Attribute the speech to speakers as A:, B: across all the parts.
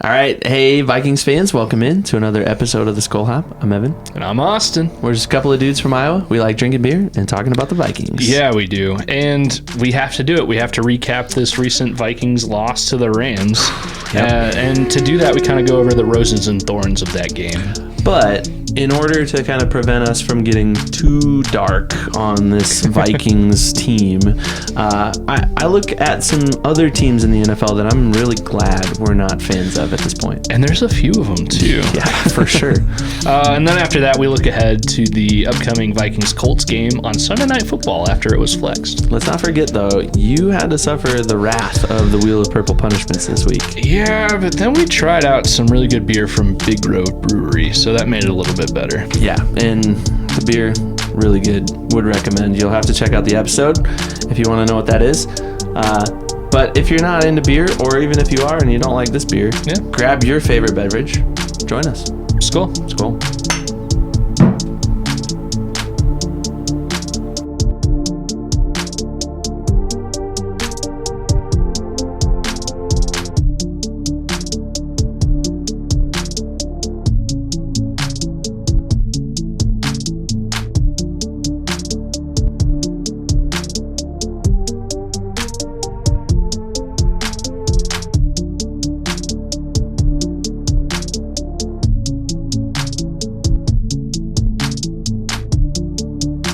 A: All right. Hey, Vikings fans, welcome in to another episode of the Skol Hop. I'm Evan.
B: And I'm Austin.
A: We're just a couple of dudes from Iowa. We like drinking beer and talking about the Vikings.
B: Yeah, we do. And we have to do it. We have to recap this recent Vikings loss to the Rams.
A: Yep.
B: And to do that, we kind of go over the Roses and Thorns of that game.
A: But in order to kind of prevent us from getting too dark on this Vikings team, I look at some other teams in the NFL that I'm really glad we're not fans of at this point.
B: And there's a few of them, too.
A: Yeah, for sure.
B: And then after that, we look ahead to the upcoming Vikings-Colts game on Sunday Night Football after it was flexed.
A: Let's not forget, though, you had to suffer the wrath of the Wheel of Purple punishments this week.
B: Yeah, but then we tried out some really good beer from Big Grove Brewery, so that made it a little bit better.
A: Yeah, and the beer, really good. Would recommend. You'll have to check out the episode if you want to know what that is. But if you're not into beer, or even if you are and you don't like this beer, grab your favorite beverage. Join us.
B: Skol.
A: Skol.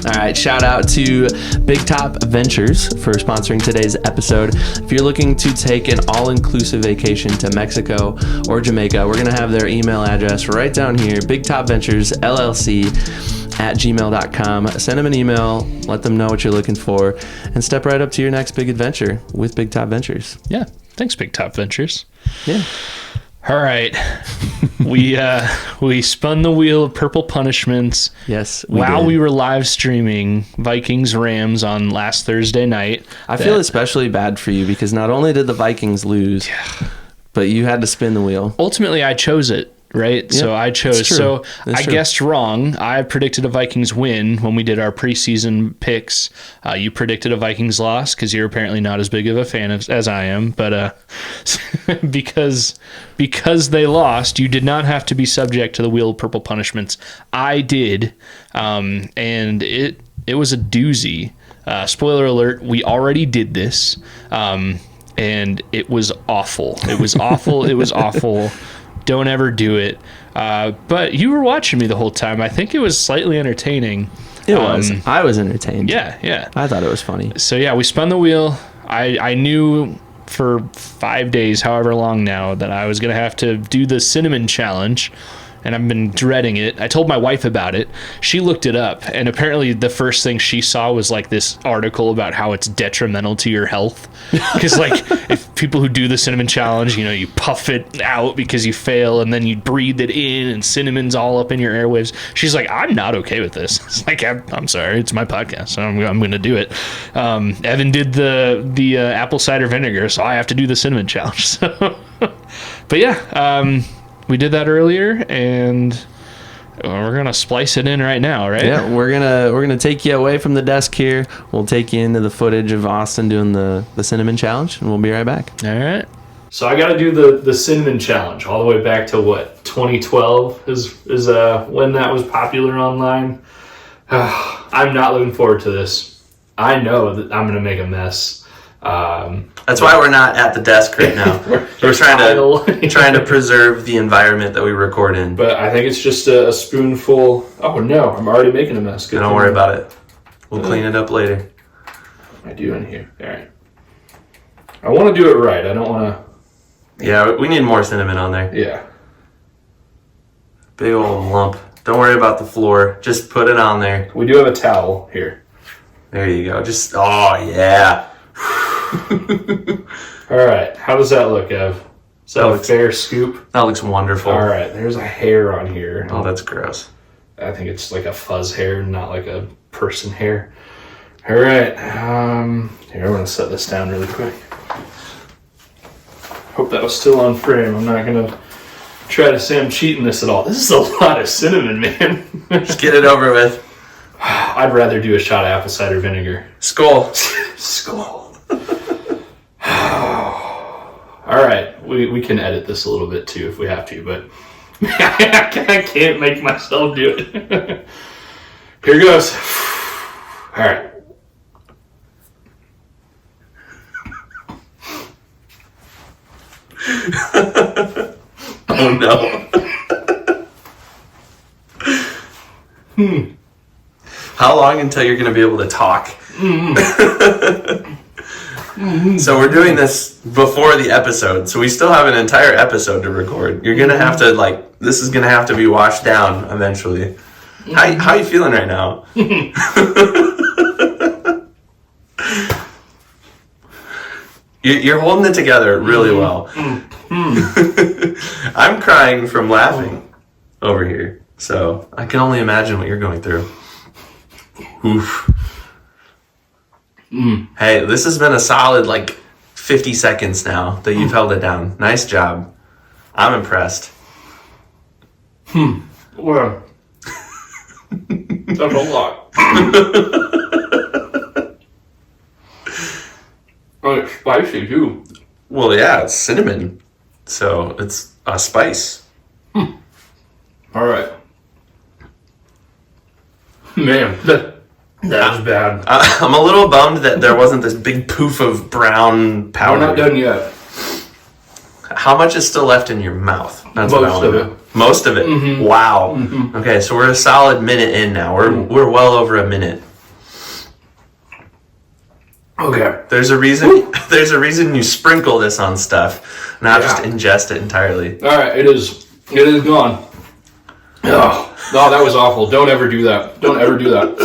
A: All right, shout out to Big Top Ventures for sponsoring today's episode. If you're looking to take an all-inclusive vacation to Mexico or Jamaica, we're going to have their email address right down here, bigtopventuresllc@gmail.com. Send them an email, let them know what you're looking for, and step right up to your next big adventure with Big Top Ventures.
B: Yeah, thanks, Big Top Ventures.
A: Yeah.
B: All right, we spun the wheel of purple punishments.
A: Yes,
B: we were live streaming Vikings Rams on last Thursday night.
A: I feel especially bad for you because not only did the Vikings lose, but you had to spin the wheel.
B: Ultimately, I chose it. Right? Yep, so I chose. So I guessed wrong. I predicted a Vikings win when we did our preseason picks. You predicted a Vikings loss because you're apparently not as big of a fan as I am. But because they lost, you did not have to be subject to the Wheel of Purple punishments. I did. And it was a doozy. Spoiler alert, we already did this. And it was awful. It was awful. It was awful. Don't ever do it. But you were watching me the whole time. I think it was slightly entertaining.
A: It was. I was entertained.
B: Yeah.
A: I thought it was funny.
B: So, yeah, we spun the wheel. I knew for 5 days, however long now, that I was going to have to do the cinnamon challenge. And I've been dreading it. I told my wife about it. She looked it up. And apparently the first thing she saw was like this article about how it's detrimental to your health. Because like if people who do the cinnamon challenge, you puff it out because you fail and then you breathe it in and cinnamon's all up in your airwaves. She's like, I'm not okay with this. It's like, I'm sorry. It's my podcast. So I'm going to do it. Evan did the apple cider vinegar, so I have to do the cinnamon challenge. So, but yeah, we did that earlier, and we're gonna splice it in right now, right?
A: Yeah, we're gonna take you away from the desk here. We'll take you into the footage of Austin doing the cinnamon challenge, and we'll be right back.
B: All right.
C: So I got to do the cinnamon challenge all the way back to 2012 is when that was popular online. I'm not looking forward to this. I know that I'm gonna make a mess.
A: That's why we're not at the desk right now. we're trying to preserve the environment that we record in.
C: But I think it's just a spoonful. Oh no, I'm already making a mess.
A: Don't worry about it. We'll clean it up later.
C: What am I doing here? All right. I want to do it right. I don't want to.
A: Yeah, we need more cinnamon on there.
C: Yeah.
A: Big old lump. Don't worry about the floor. Just put it on there.
C: We do have a towel here.
A: There you go. Oh yeah.
C: All right, how does that look, Ev? Is that a fair scoop?
A: That looks wonderful.
C: All right, there's a hair on here.
A: Oh, that's gross.
C: I think it's like a fuzz hair, not like a person hair. All right, here, I'm going to set this down really quick. Hope that was still on frame. I'm not going to try to say I'm cheating this at all. This is a lot of cinnamon, man.
A: Just get it over with.
C: I'd rather do a shot of apple cider vinegar.
A: Skol.
C: Skol. All right. we can edit this a little bit too if we have to, but I can't make myself do it. Here goes. All right.
A: Oh no. How long until you're going to be able to talk? So we're doing this before the episode, so we still have an entire episode to record. You're going to have to, this is going to have to be washed down eventually. How are you feeling right now? You're holding it together really well. I'm crying from laughing over here, so I can only imagine what you're going through. Oof. Hey, this has been a solid 50 seconds now that you've held it down. Nice job. I'm impressed.
C: Well, that's a lot. Oh, it's spicy too.
A: Well, yeah, it's cinnamon, so it's a spice.
C: All right. Man, that was bad.
A: I'm a little bummed that there wasn't this big poof of brown powder.
C: We're not done yet.
A: How much is still left in your mouth? That's what I
C: Most
A: wanna
C: of
A: know.
C: it.
A: Most of it?
C: Mm-hmm.
A: Wow. Mm-hmm. Okay, so we're a solid minute in now. We're well over a minute.
C: Okay.
A: There's a reason. There's a reason you sprinkle this on stuff, not just ingest it entirely.
C: All right, it is gone. Oh, no, that was awful. Don't ever do that. Don't ever do that.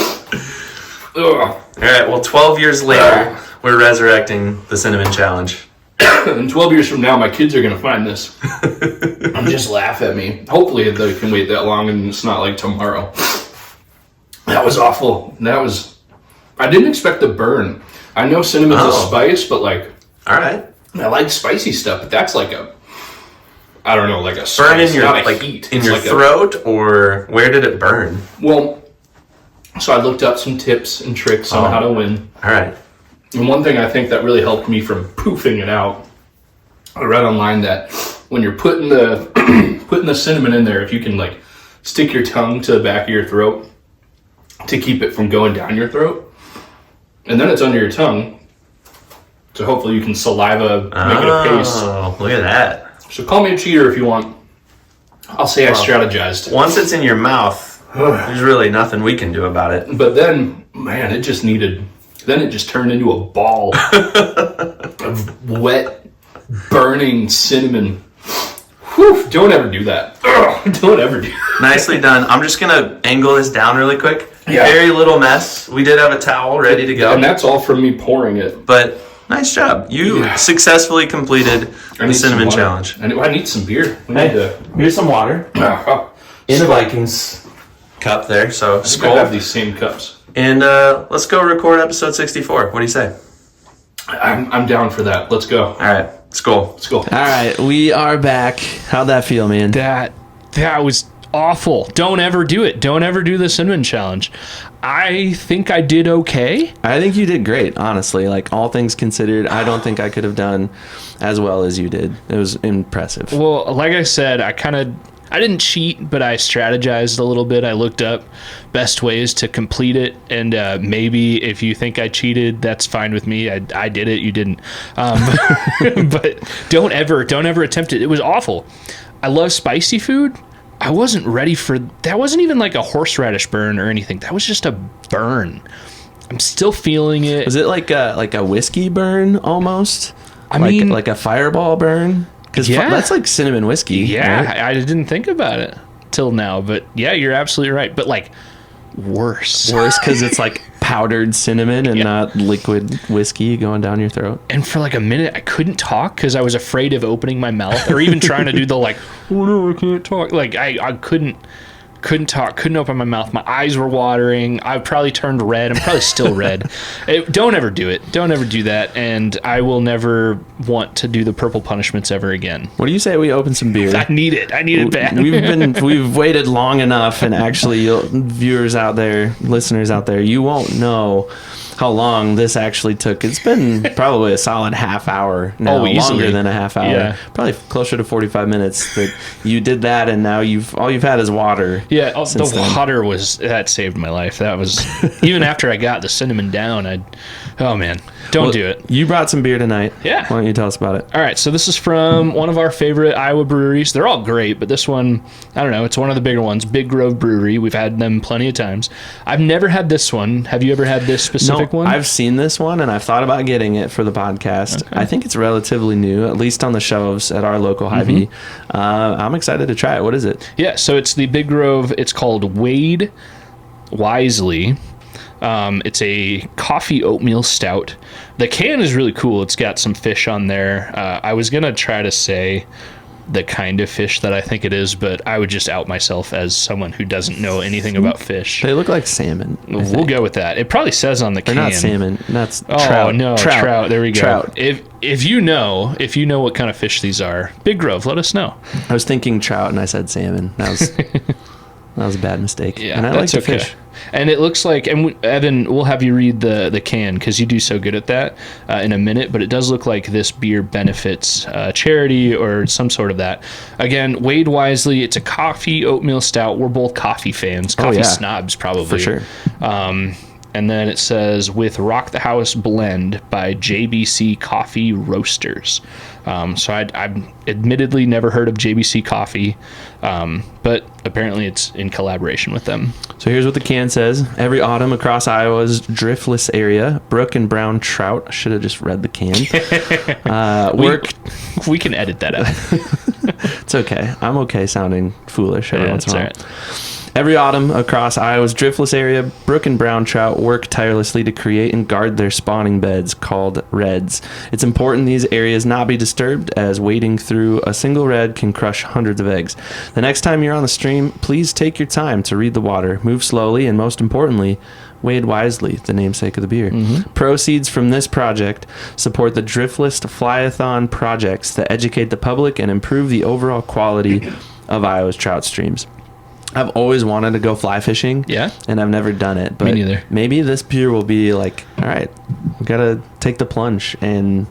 C: Ugh.
A: All right. Well, 12 years later, we're resurrecting the cinnamon challenge.
C: And 12 years from now, my kids are going to find this and just laugh at me. Hopefully they can wait that long and it's not like tomorrow. That was awful. I didn't expect the burn. I know cinnamon's a spice, but
A: all right.
C: I like spicy stuff, but that's like a spice,
A: Burn in your
C: not a heat.
A: in
C: It's
A: your
C: like
A: throat, or where did it burn?
C: Well, so I looked up some tips and tricks on how to win.
A: All right.
C: And one thing I think that really helped me from poofing it out, I read online that when you're putting the cinnamon in there, if you can stick your tongue to the back of your throat to keep it from going down your throat, and then it's under your tongue, so hopefully you can saliva make it a paste.
A: Oh, look at that.
C: So call me a cheater if you want. I'll say I strategized.
A: Once it's in your mouth, there's really nothing we can do about it.
C: But then, man, it just turned into a ball of wet, burning cinnamon. Whew, don't ever do that. Ugh, don't ever do that.
A: Nicely done. I'm just going to angle this down really quick.
C: Yeah.
A: Very little mess. We did have a towel ready to go.
C: And that's all from me pouring it.
A: But nice job. You successfully completed the cinnamon challenge.
C: I need some beer.
A: Here's some water. In a Vikings cup there. So,
C: I
A: Skol.
C: have these same cups.
A: And let's go record episode 64. What do you say?
C: I'm down for that. Let's go.
A: All right. Skol.
C: Let's go.
A: All right. We are back. How'd that feel, man?
B: That was awful. Don't ever do it. Don't ever do the cinnamon challenge. I think I did okay.
A: I think you did great, honestly. All things considered, I don't think I could have done as well as you did. It was impressive.
B: Well, like I said, I didn't cheat, but I strategized a little bit. I looked up best ways to complete it, and maybe if you think I cheated, that's fine with me. I did it, you didn't. But don't ever attempt it. It was awful. I love spicy food. I wasn't ready for that. Wasn't even like a horseradish burn or anything. That was just a burn. I'm still feeling it.
A: Was it like a whiskey burn almost?
B: I mean,
A: like a fireball burn? Because that's like cinnamon whiskey.
B: Yeah,
A: right?
B: I didn't think about it till now, but yeah, you're absolutely right. But worse
A: because it's powdered cinnamon and not liquid whiskey going down your throat.
B: And for a minute, I couldn't talk because I was afraid of opening my mouth or even trying to do the oh no, I can't talk. I couldn't talk, couldn't open my mouth. My eyes were watering. I probably turned red. I'm probably still red. Don't ever do it. Don't ever do that. And I will never want to do the purple punishments ever again.
A: What do you say we open some beer?
B: I need it. I need it bad.
A: We've waited long enough, and actually, viewers out there, listeners out there, you won't know how long this actually took. It's been probably a solid half hour now, longer than a half hour.
B: Yeah.
A: Probably closer to 45 minutes that you did that, and now all you've had is water.
B: Yeah, the water that saved my life. That was even after I got the cinnamon down. Don't do it.
A: You brought some beer tonight.
B: Yeah.
A: Why don't you tell us about it?
B: All right, so this is from one of our favorite Iowa breweries. They're all great, but this one, I don't know, it's one of the bigger ones, Big Grove Brewery. We've had them plenty of times. I've never had this one. Have you ever had this specific one?
A: I've seen this one, and I've thought about getting it for the podcast. Okay. I think it's relatively new, at least on the shelves at our local Hy-Vee. I'm excited to try it. What is it?
B: Yeah, so it's the Big Grove. It's called Wade Wisely. It's a coffee oatmeal stout. The can is really cool. It's got some fish on there. I was going to try to say the kind of fish that I think it is, but I would just out myself as someone who doesn't know anything about fish.
A: They look like salmon.
B: We'll go with that. It probably says on the can.
A: They're not salmon. That's
B: trout. No, trout. There we go.
A: Trout.
B: If you know what kind of fish these are, Big Grove, let us know.
A: I was thinking trout and I said salmon. That was a bad mistake.
B: Yeah,
A: and I like the fish.
B: And it looks like, and Evan, we'll have you read the can because you do so good at that in a minute, but it does look like this beer benefits charity or some sort of that. Again, Wade Wisely, it's a coffee oatmeal stout. We're both coffee fans, coffee snobs probably.
A: For sure.
B: And then it says, with Rock the House blend by JBC Coffee Roasters. So I've admittedly never heard of JBC Coffee, but apparently it's in collaboration with them.
A: So here's what the can says. Every autumn across Iowa's driftless area, brook and brown trout. I should have just read the can.
B: We can edit that out.
A: It's okay. I'm okay sounding foolish every once in a while.
B: Right.
A: Every autumn across Iowa's driftless area, brook and brown trout work tirelessly to create and guard their spawning beds called redds. It's important these areas not be disturbed, as wading through a single red can crush hundreds of eggs. The next time you're on the stream, please take your time to read the water, move slowly, and most importantly, wade wisely, the namesake of the beer. Proceeds from this project support the Driftless Flyathon projects that educate the public and improve the overall quality of Iowa's trout streams. I've always wanted to go fly fishing.
B: Yeah.
A: And I've never done it. But
B: me neither.
A: Maybe this beer will be like, all right, we got to take the plunge and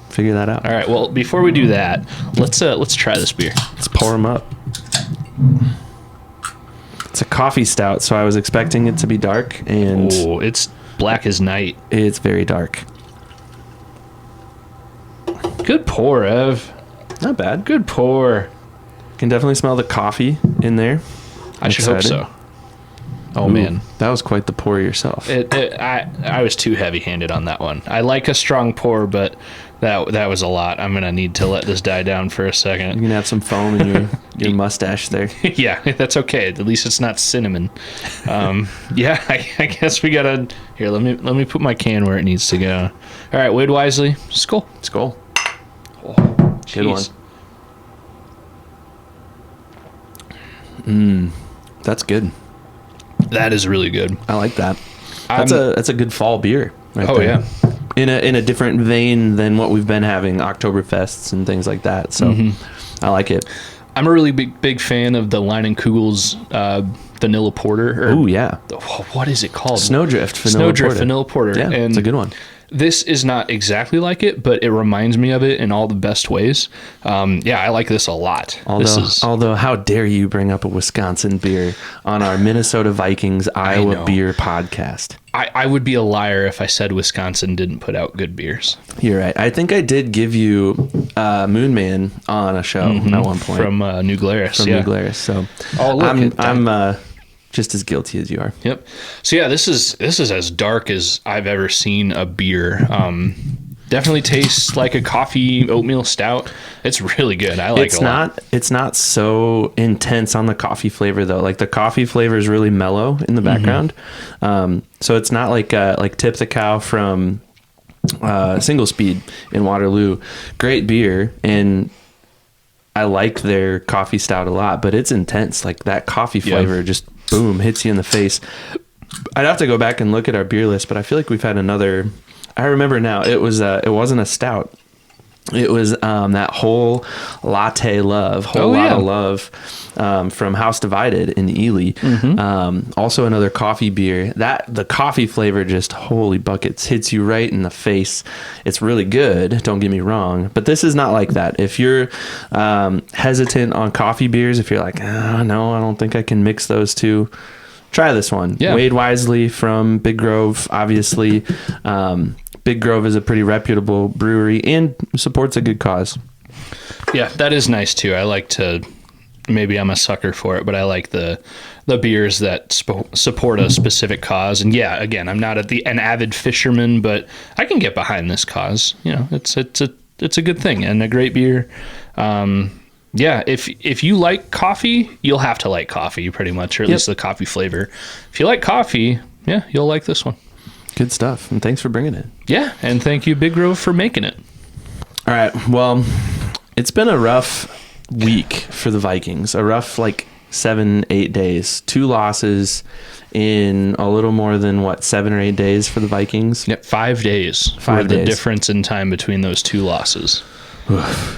A: figure that out.
B: All right. Well, before we do that, let's try this beer.
A: Let's pour them up. It's a coffee stout, so I was expecting it to be dark, and
B: it's black as night.
A: It's very dark.
B: Good pour, Ev.
A: Not bad.
B: Good pour.
A: Can definitely smell the coffee in there.
B: I should hope so. Oh, man.
A: That was quite the pour yourself.
B: I was too heavy-handed on that one. I like a strong pour, but that was a lot. I'm going to need to let this die down for a second.
A: You can have some foam in your mustache there.
B: Yeah, that's okay. At least it's not cinnamon. Yeah, I guess we got to... Here, let me put my can where it needs to go. All right, Wade Wisely. Skol.
A: Skol.
B: Oh,
A: good one. That's good.
B: That is really good.
A: I like that. That's a good fall beer. Right
B: oh
A: there.
B: Yeah.
A: In a different vein than what we've been having, Oktoberfests and things like that. So I like it.
B: I'm a really big fan of the Leinenkugel's vanilla porter.
A: Oh yeah.
B: What is it called?
A: Snowdrift
B: vanilla porter.
A: Yeah,
B: and
A: it's a good one.
B: This is not exactly like it, but it reminds me of it in all the best ways. Yeah, I like this a lot.
A: Although, how dare you bring up a Wisconsin beer on our Minnesota Vikings Iowa beer podcast?
B: I would be a liar if I said Wisconsin didn't put out good beers.
A: You're right. I think I did give you Moon Man on a show at one point.
B: From New Glarus.
A: New Glarus. So I'm just as guilty as you are.
B: Yep. So yeah, this is as dark as I've ever seen a beer. Definitely tastes like a coffee oatmeal stout. It's really good. I like it a lot.
A: It's not so intense on the coffee flavor though. Like the coffee flavor is really mellow in the background. So it's not like Tip the Cow from Single Speed in Waterloo. Great beer, and I like their coffee stout a lot, but it's intense. Like that coffee flavor just boom hits you in the face. I'd have to go back and look at our beer list, but I feel like we've had another. I remember now. It wasn't a stout. It was that whole latte love, lot of love from House Divided in Ely. Also another coffee beer. The coffee flavor just, holy buckets, hits you right in the face. It's really good, don't get me wrong, but this is not like that. If you're hesitant on coffee beers, if you're like, no, I don't think I can mix those two, try this one.
B: Yeah.
A: Wade Wisely from Big Grove, obviously. Big Grove is a pretty reputable brewery and supports a good cause.
B: Yeah, that is nice too. I like to, maybe I'm a sucker for it, but I like the beers that support a specific cause. And yeah, again, I'm not an avid fisherman, but I can get behind this cause. You know, it's a good thing and a great beer. Yeah, if you like coffee, you'll have to like coffee pretty much, or at least the coffee flavor. If you like coffee, yeah, you'll like this one.
A: Good stuff, and thanks for bringing it.
B: Yeah, and thank you, Big Grove, for making it.
A: All right, well, it's been a rough week for the Vikings. A rough, 7-8 days. 2 losses in a little more than, 7 or 8 days for the Vikings?
B: Yep, 5 days.
A: 5 days.
B: The difference in time between those 2 losses.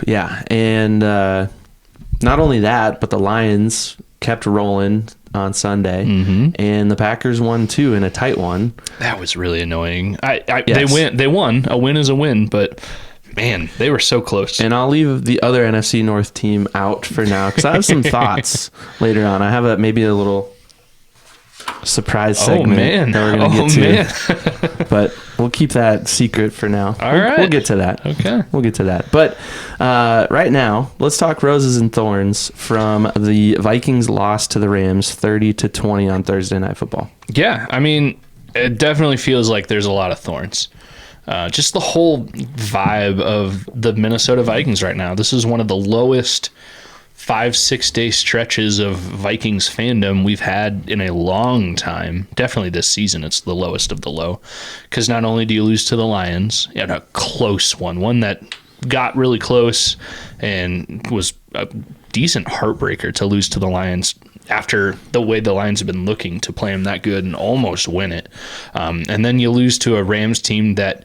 A: Yeah, and not only that, but the Lions kept rolling on Sunday, and the Packers won too in a tight one.
B: That was really annoying. They won. A win is a win, but man, they were so close.
A: And I'll leave the other NFC North team out for now because I have some thoughts later on. I have maybe a little surprise segment that we're going to get to. But we'll keep that secret for now.
B: All right.
A: We'll get to that.
B: Okay.
A: We'll get to that. But right now, let's talk Roses and Thorns from the Vikings loss to the Rams 30-20 on Thursday Night Football.
B: Yeah, I mean, it definitely feels like there's a lot of thorns. Just the whole vibe of the Minnesota Vikings right now. This is one of the lowest 5-6 day stretches of Vikings fandom we've had in a long time. Definitely this season, it's the lowest of the low. Because not only do you lose to the Lions, you had a close one that got really close and was a decent heartbreaker to lose to the Lions after the way the Lions have been looking to play them that good and almost win it. And then you lose to a Rams team that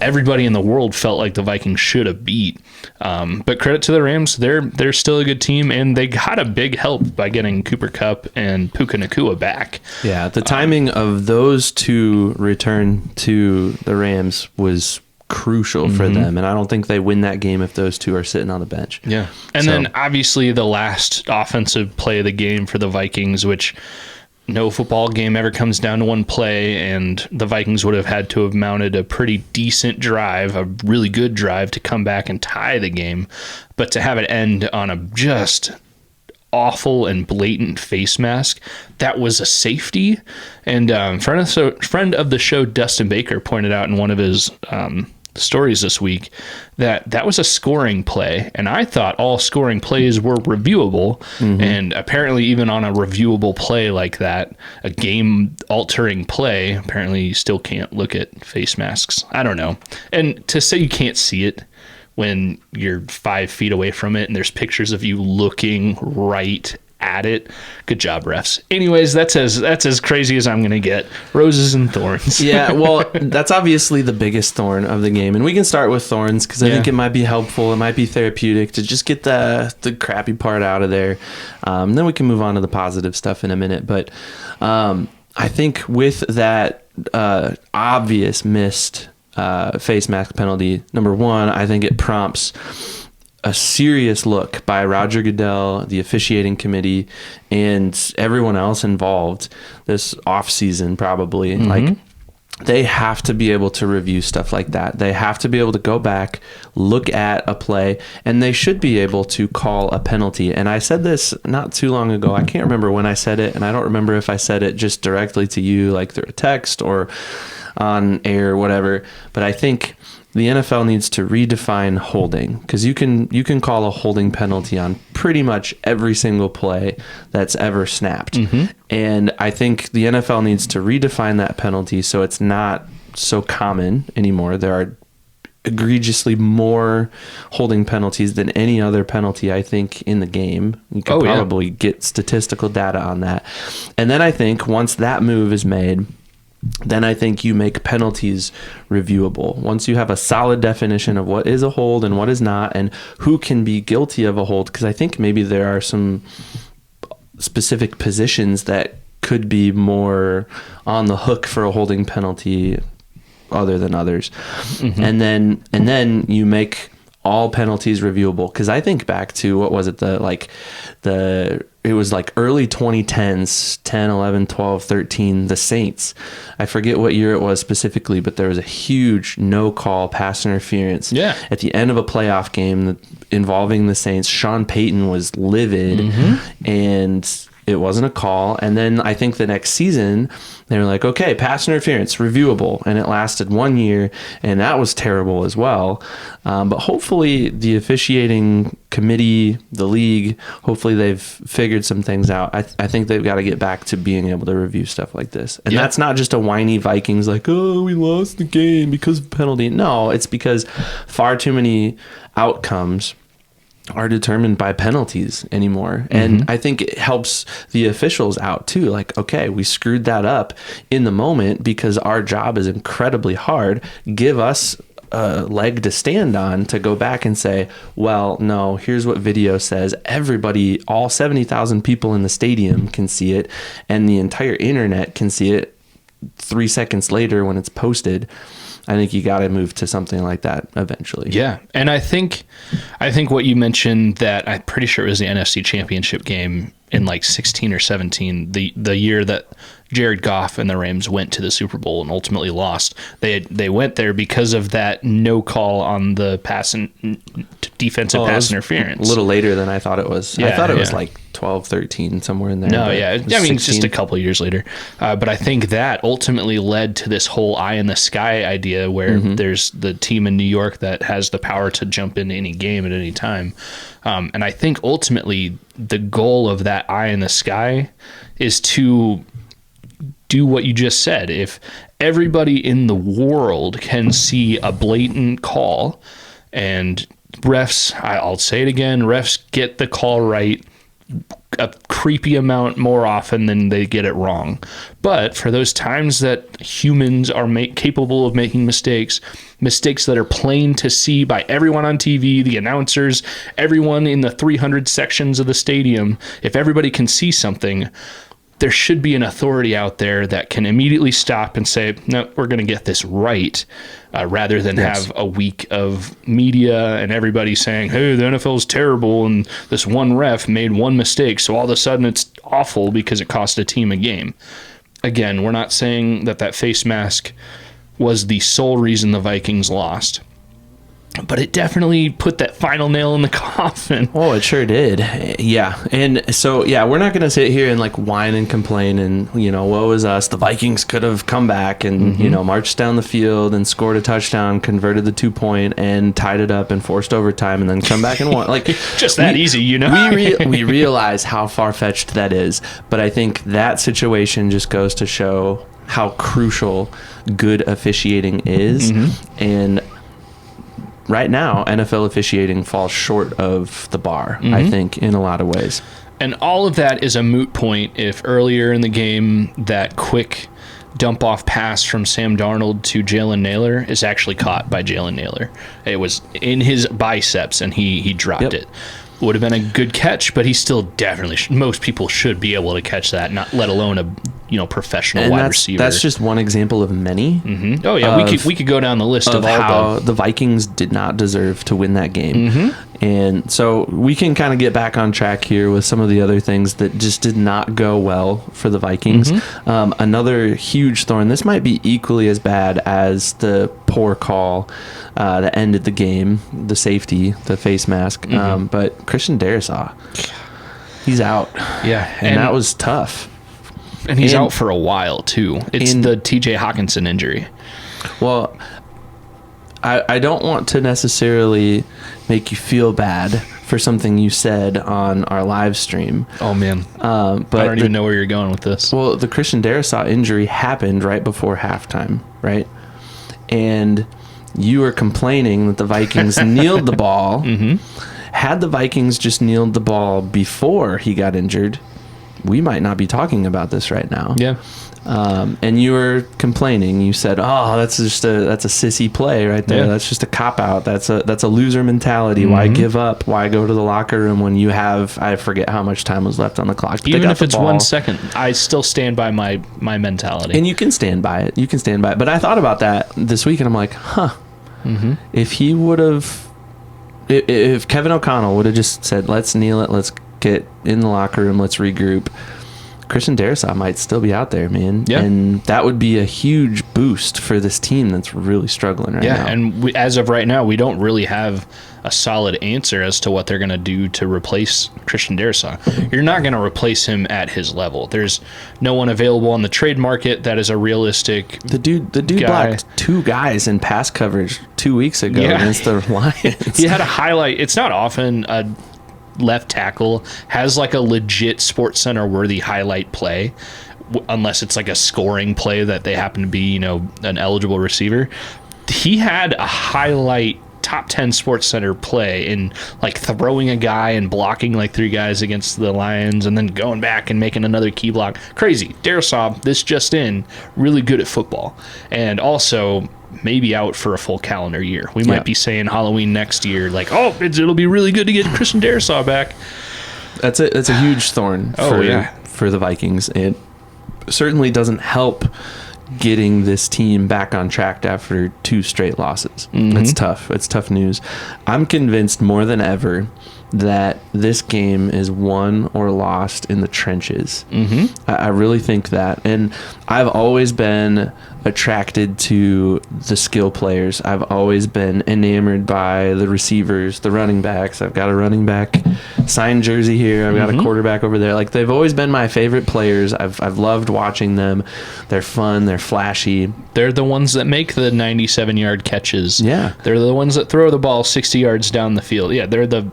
B: everybody in the world felt like the Vikings should have beat. But credit to the Rams, they're still a good team, and they got a big help by getting Cooper Kupp and Puka Nacua back.
A: Yeah, the timing of those two return to the Rams was crucial for them, and I don't think they win that game if those two are sitting on the bench.
B: Yeah. And then obviously the last offensive play of the game for the Vikings, which no football game ever comes down to one play, and the Vikings would have had to have mounted a pretty decent drive, a really good drive to come back and tie the game, but to have it end on a just awful and blatant face mask, that was a safety. And friend of the show, Dustin Baker, pointed out in one of his stories this week that was a scoring play, and I thought all scoring plays were reviewable, and apparently even on a reviewable play like that, a game altering play, apparently you still can't look at face masks. I don't know. And to say you can't see it when you're 5 feet away from it and there's pictures of you looking right at it. Good job, refs. Anyways, that's as crazy as I'm going to get. Roses and Thorns.
A: Yeah, well, that's obviously the biggest thorn of the game. And we can start with Thorns because I think it might be helpful. It might be therapeutic to just get the crappy part out of there. Then we can move on to the positive stuff in a minute. But I think with that obvious missed face mask penalty, number one, I think it prompts a serious look by Roger Goodell, the officiating committee, and everyone else involved this offseason probably. Like, they have to be able to review stuff like that. They have to be able to go back, look at a play, and they should be able to call a penalty. And I said this not too long ago. I can't remember when I said it, and I don't remember if I said it just directly to you, like through a text or on air or whatever. But I think the NFL needs to redefine holding, because you can call a holding penalty on pretty much every single play that's ever snapped. And I think the NFL needs to redefine that penalty so it's not so common anymore. There are egregiously more holding penalties than any other penalty, I think, in the game. You could probably get statistical data on that. And then I think once that move is made, then I think you make penalties reviewable. Once you have a solid definition of what is a hold and what is not, and who can be guilty of a hold, because I think maybe there are some specific positions that could be more on the hook for a holding penalty other than others. And then you make all penalties reviewable, because I think back to, what was it, it was like early 2010s, 10, 11, 12, 13, the Saints. I forget what year it was specifically, but there was a huge no-call pass interference at the end of a playoff game involving the Saints. Sean Payton was livid, and it wasn't a call. And then I think the next season they were like, okay, pass interference reviewable, and it lasted 1 year, and that was terrible as well. But hopefully the officiating committee, the league, hopefully they've figured some things out. I think they've got to get back to being able to review stuff like this. And that's not just a whiny Vikings like, oh, we lost the game because of penalty. No, it's because far too many outcomes are determined by penalties anymore. And I think it helps the officials out too. Like, okay, we screwed that up in the moment because our job is incredibly hard. Give us a leg to stand on to go back and say, well, no, here's what video says. Everybody, all 70,000 people in the stadium can see it, and the entire internet can see it 3 seconds later when it's posted. I think you got to move to something like that eventually.
B: Yeah. And I think what you mentioned, that I'm pretty sure it was the NFC Championship game in like 16 or 17, the year that Jared Goff and the Rams went to the Super Bowl and ultimately lost. They went there because of that no call on the defensive pass interference.
A: A little later than I thought it was. I thought it was like 12, 13, somewhere in there.
B: No, I mean, it's just a couple of years later. But I think that ultimately led to this whole eye in the sky idea, where there's the team in New York that has the power to jump into any game at any time. And I think ultimately the goal of that eye in the sky is to do what you just said. If everybody in the world can see a blatant call, and refs, I'll say it again, refs get the call right a creepy amount more often than they get it wrong. But for those times that humans are capable of making mistakes that are plain to see by everyone on TV, the announcers, everyone in the 300 sections of the stadium, if everybody can see something, there should be an authority out there that can immediately stop and say, no, we're going to get this right, rather than have a week of media and everybody saying, hey, the NFL is terrible and this one ref made one mistake, so all of a sudden it's awful because it cost a team a game. Again, we're not saying that face mask was the sole reason the Vikings lost, but it definitely put that final nail in the coffin.
A: Oh, it sure did. Yeah. And so, we're not going to sit here and like whine and complain and, woe is us. The Vikings could have come back and, marched down the field and scored a touchdown, converted the 2-point and tied it up and forced overtime and then come back and won. Like,
B: just that easy,
A: we realize how far-fetched that is. But I think that situation just goes to show how crucial good officiating is. And right now, NFL officiating falls short of the bar, I think, in a lot of ways.
B: And all of that is a moot point if earlier in the game that quick dump-off pass from Sam Darnold to Jalen Nailor is actually caught by Jalen Nailor. It was in his biceps, and he dropped it. Would have been a good catch, but he still definitely most people should be able to catch that, not let alone a professional wide receiver.
A: That's just one example of many.
B: Oh yeah, we could go down the list of all
A: how the Vikings did not deserve to win that game. And so we can kind of get back on track here with some of the other things that just did not go well for the Vikings. Another huge thorn. This might be equally as bad as the poor call that ended the game, the safety, the face mask. But Christian Darrisaw, he's out.
B: Yeah,
A: and that was tough.
B: And he's out for a while too. It's the TJ Hawkinson injury.
A: Well, I don't want to necessarily make you feel bad for something you said on our live stream.
B: Oh man, but I don't even know where you're going with this.
A: Well, the Christian Darrisaw injury happened right before halftime, right? And you were complaining that the Vikings kneeled the ball. Had the Vikings just kneeled the ball before he got injured, we might not be talking about this right now.
B: Yeah.
A: And you were complaining. You said, "Oh, that's a sissy play right there.
B: Yeah.
A: That's just a cop out. That's a loser mentality. Why give up? Why go to the locker room when you have, I forget how much time was left on the clock. But
B: Even if it's 1 second, I still stand by my mentality.
A: And you can stand by it. You can stand by it. But I thought about that this week, and I'm like, if he would have, if Kevin O'Connell would have just said, let's kneel it, let's get in the locker room, let's regroup, Christian Darrisaw might still be out there, man.
B: Yeah.
A: And that would be a huge boost for this team that's really struggling right now.
B: Yeah, and as of right now, we don't really have a solid answer as to what they're going to do to replace Christian Darrisaw. You're not going to replace him at his level. There's no one available on the trade market that is a realistic
A: The dude
B: guy.
A: blocked 2 guys in pass coverage 2 weeks ago against the Lions.
B: He had a highlight. It's not often a left tackle has like a legit Sports Center worthy highlight play, unless it's like a scoring play that they happen to be, an eligible receiver. He had a highlight top 10 Sports Center play in like throwing a guy and blocking like 3 guys against the Lions and then going back and making another key block. Crazy. Darrisaw, this just in, really good at football. And also maybe out for a full calendar year. We might be saying Halloween next year, like, it'll be really good to get Christian Darrisaw back.
A: That's a huge thorn for the Vikings. It certainly doesn't help getting this team back on track after 2 straight losses. It's tough. It's tough news. I'm convinced more than ever that this game is won or lost in the trenches. I really think that. And I've always been attracted to the skill players. I've always been enamored by the receivers, the running backs. I've got a running back signed jersey here. I've got a quarterback over there. Like, they've always been my favorite players. I've loved watching them. They're fun. They're flashy.
B: They're the ones that make the 97-yard catches.
A: Yeah.
B: They're the ones that throw the ball 60 yards down the field. Yeah, they're the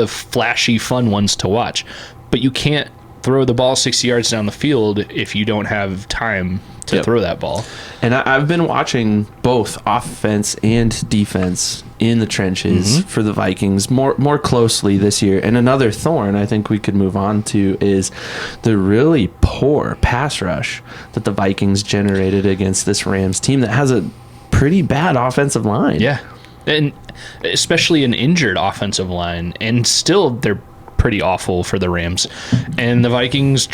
B: flashy, fun ones to watch. But you can't throw the ball 60 yards down the field if you don't have time to throw that ball. And
A: I've been watching both offense and defense in the trenches for the Vikings more closely this year. And another thorn I think we could move on to is the really poor pass rush that the Vikings generated against this Rams team that has a pretty bad offensive line.
B: Yeah. And especially an injured offensive line, and still they're pretty awful for the Rams. And the Vikings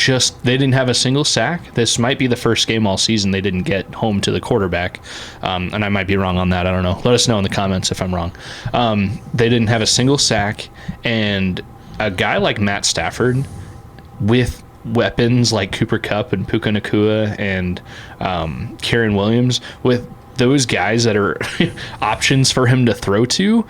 B: they didn't have a single sack. This might be the first game all season they didn't get home to the quarterback. And I might be wrong on that. I don't know. Let us know in the comments if I'm wrong. They didn't have a single sack, and a guy like Matt Stafford with weapons like Cooper Kupp and Puka Nacua and Kieran Williams, with those guys that are options for him to throw to,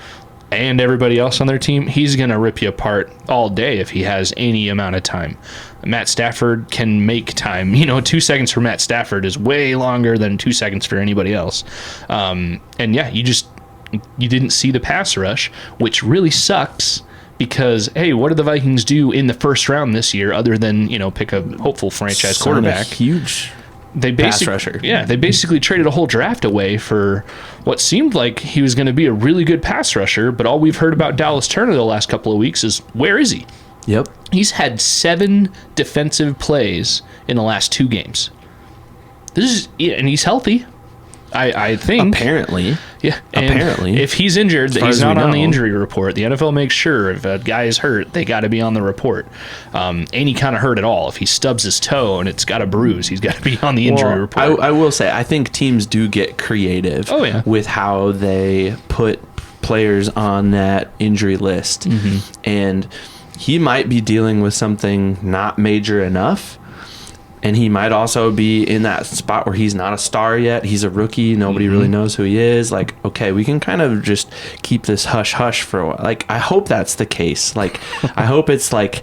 B: and everybody else on their team, he's going to rip you apart all day if he has any amount of time. Matt Stafford can make time. 2 seconds for Matt Stafford is way longer than 2 seconds for anybody else. And yeah, you didn't see the pass rush, which really sucks. Because, hey, what did the Vikings do in the first round this year other than, pick a hopeful franchise quarterback?
A: Huge pass rusher.
B: Yeah, they basically traded a whole draft away for what seemed like he was going to be a really good pass rusher, but all we've heard about Dallas Turner the last couple of weeks is, where is he?
A: Yep.
B: He's had 7 defensive plays in the last 2 games. And he's healthy. I think.
A: Apparently.
B: Yeah.
A: Apparently.
B: If he's injured, he's not on the injury report. The NFL makes sure if a guy is hurt, they got to be on the report. Any kind of hurt at all. If he stubs his toe and it's got a bruise, he's got to be on the injury report.
A: I will say, I think teams do get creative with how they put players on that injury list. And he might be dealing with something not major enough. And he might also be in that spot where he's not a star yet. He's a rookie. Nobody really knows who he is. Like, okay, we can kind of just keep this hush-hush for a while. Like, I hope that's the case. Like, I hope it's like,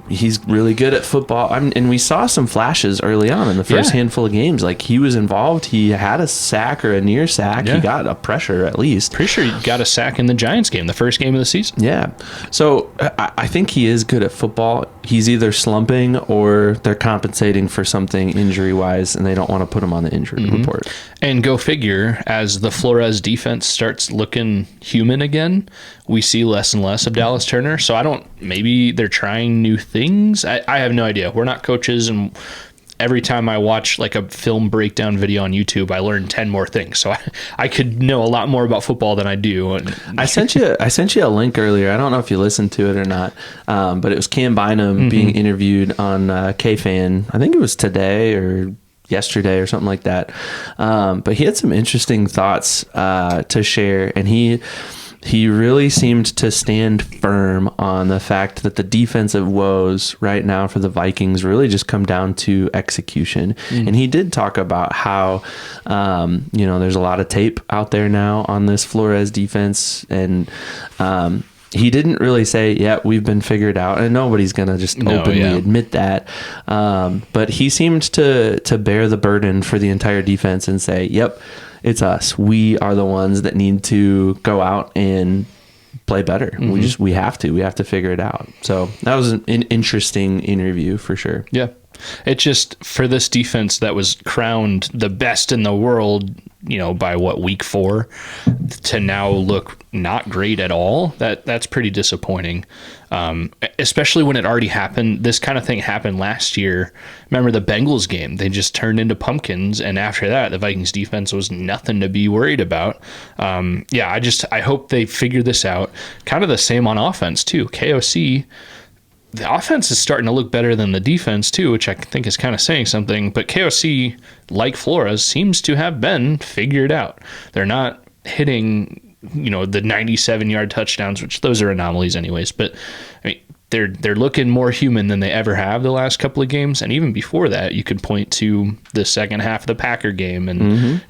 A: he's really good at football. And we saw some flashes early on in the first handful of games. Like, he was involved. He had a sack or a near sack. He got a pressure at least.
B: Pretty sure he got a sack in the Giants game, the first game of the season.
A: Yeah. So I think he is good at football. He's either slumping or they're compensating for something injury-wise, and they don't want to put him on the injury report.
B: And go figure, as the Flores defense starts looking human again, we see less and less of Dallas Turner. So maybe they're trying learning new things. I have no idea. We're not coaches, and every time I watch like a film breakdown video on YouTube, I learn 10 more things. So I could know a lot more about football than I do.
A: I sent you a link earlier. I don't know if you listened to it or not, but it was Cam Bynum being interviewed on K-Fan. I think it was today or yesterday or something like that. But he had some interesting thoughts to share, and he really seemed to stand firm on the fact that the defensive woes right now for the Vikings really just come down to execution. And he did talk about how, there's a lot of tape out there now on this Flores defense. And he didn't really say, yeah, we've been figured out. And nobody's going to just openly admit that. But he seemed to bear the burden for the entire defense and say, yep, it's us. We are the ones that need to go out and play better. We have to figure it out. So that was an interesting interview for sure.
B: Yeah. It just, for this defense that was crowned the best in the world, by week 4, to now look not great at all, that's pretty disappointing. Especially when it already happened. This kind of thing happened last year. Remember the Bengals game? They just turned into pumpkins, and after that, the Vikings defense was nothing to be worried about. I hope they figure this out. Kind of the same on offense too. KOC, the offense is starting to look better than the defense too, which I think is kind of saying something. But KOC, like Flores, seems to have been figured out. They're not hitting, the 97-yard touchdowns, which those are anomalies anyways. But I mean, they're looking more human than they ever have the last couple of games. And even before that, you could point to the second half of the Packer game and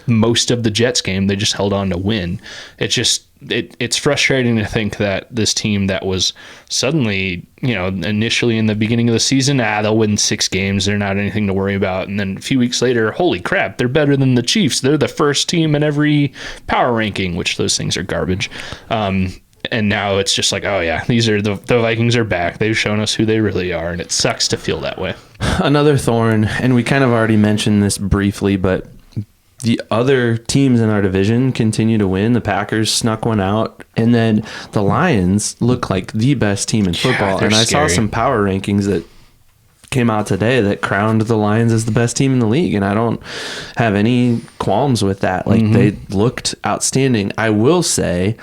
B: most of the Jets game. They just held on to win. It's frustrating to think that this team that was suddenly, initially in the beginning of the season, they'll win 6 games. They're not anything to worry about. And then a few weeks later, holy crap, they're better than the Chiefs. They're the first team in every power ranking, which those things are garbage. And now it's just like, oh yeah, these are the Vikings are back. They've shown us who they really are. And it sucks to feel that way.
A: Another thorn, and we kind of already mentioned this briefly, but the other teams in our division continue to win. The Packers snuck one out, and then the Lions look like the best team in football. And I saw some power rankings that came out today that crowned the Lions as the best team in the league, and I don't have any qualms with that. Like, they looked outstanding. I will say,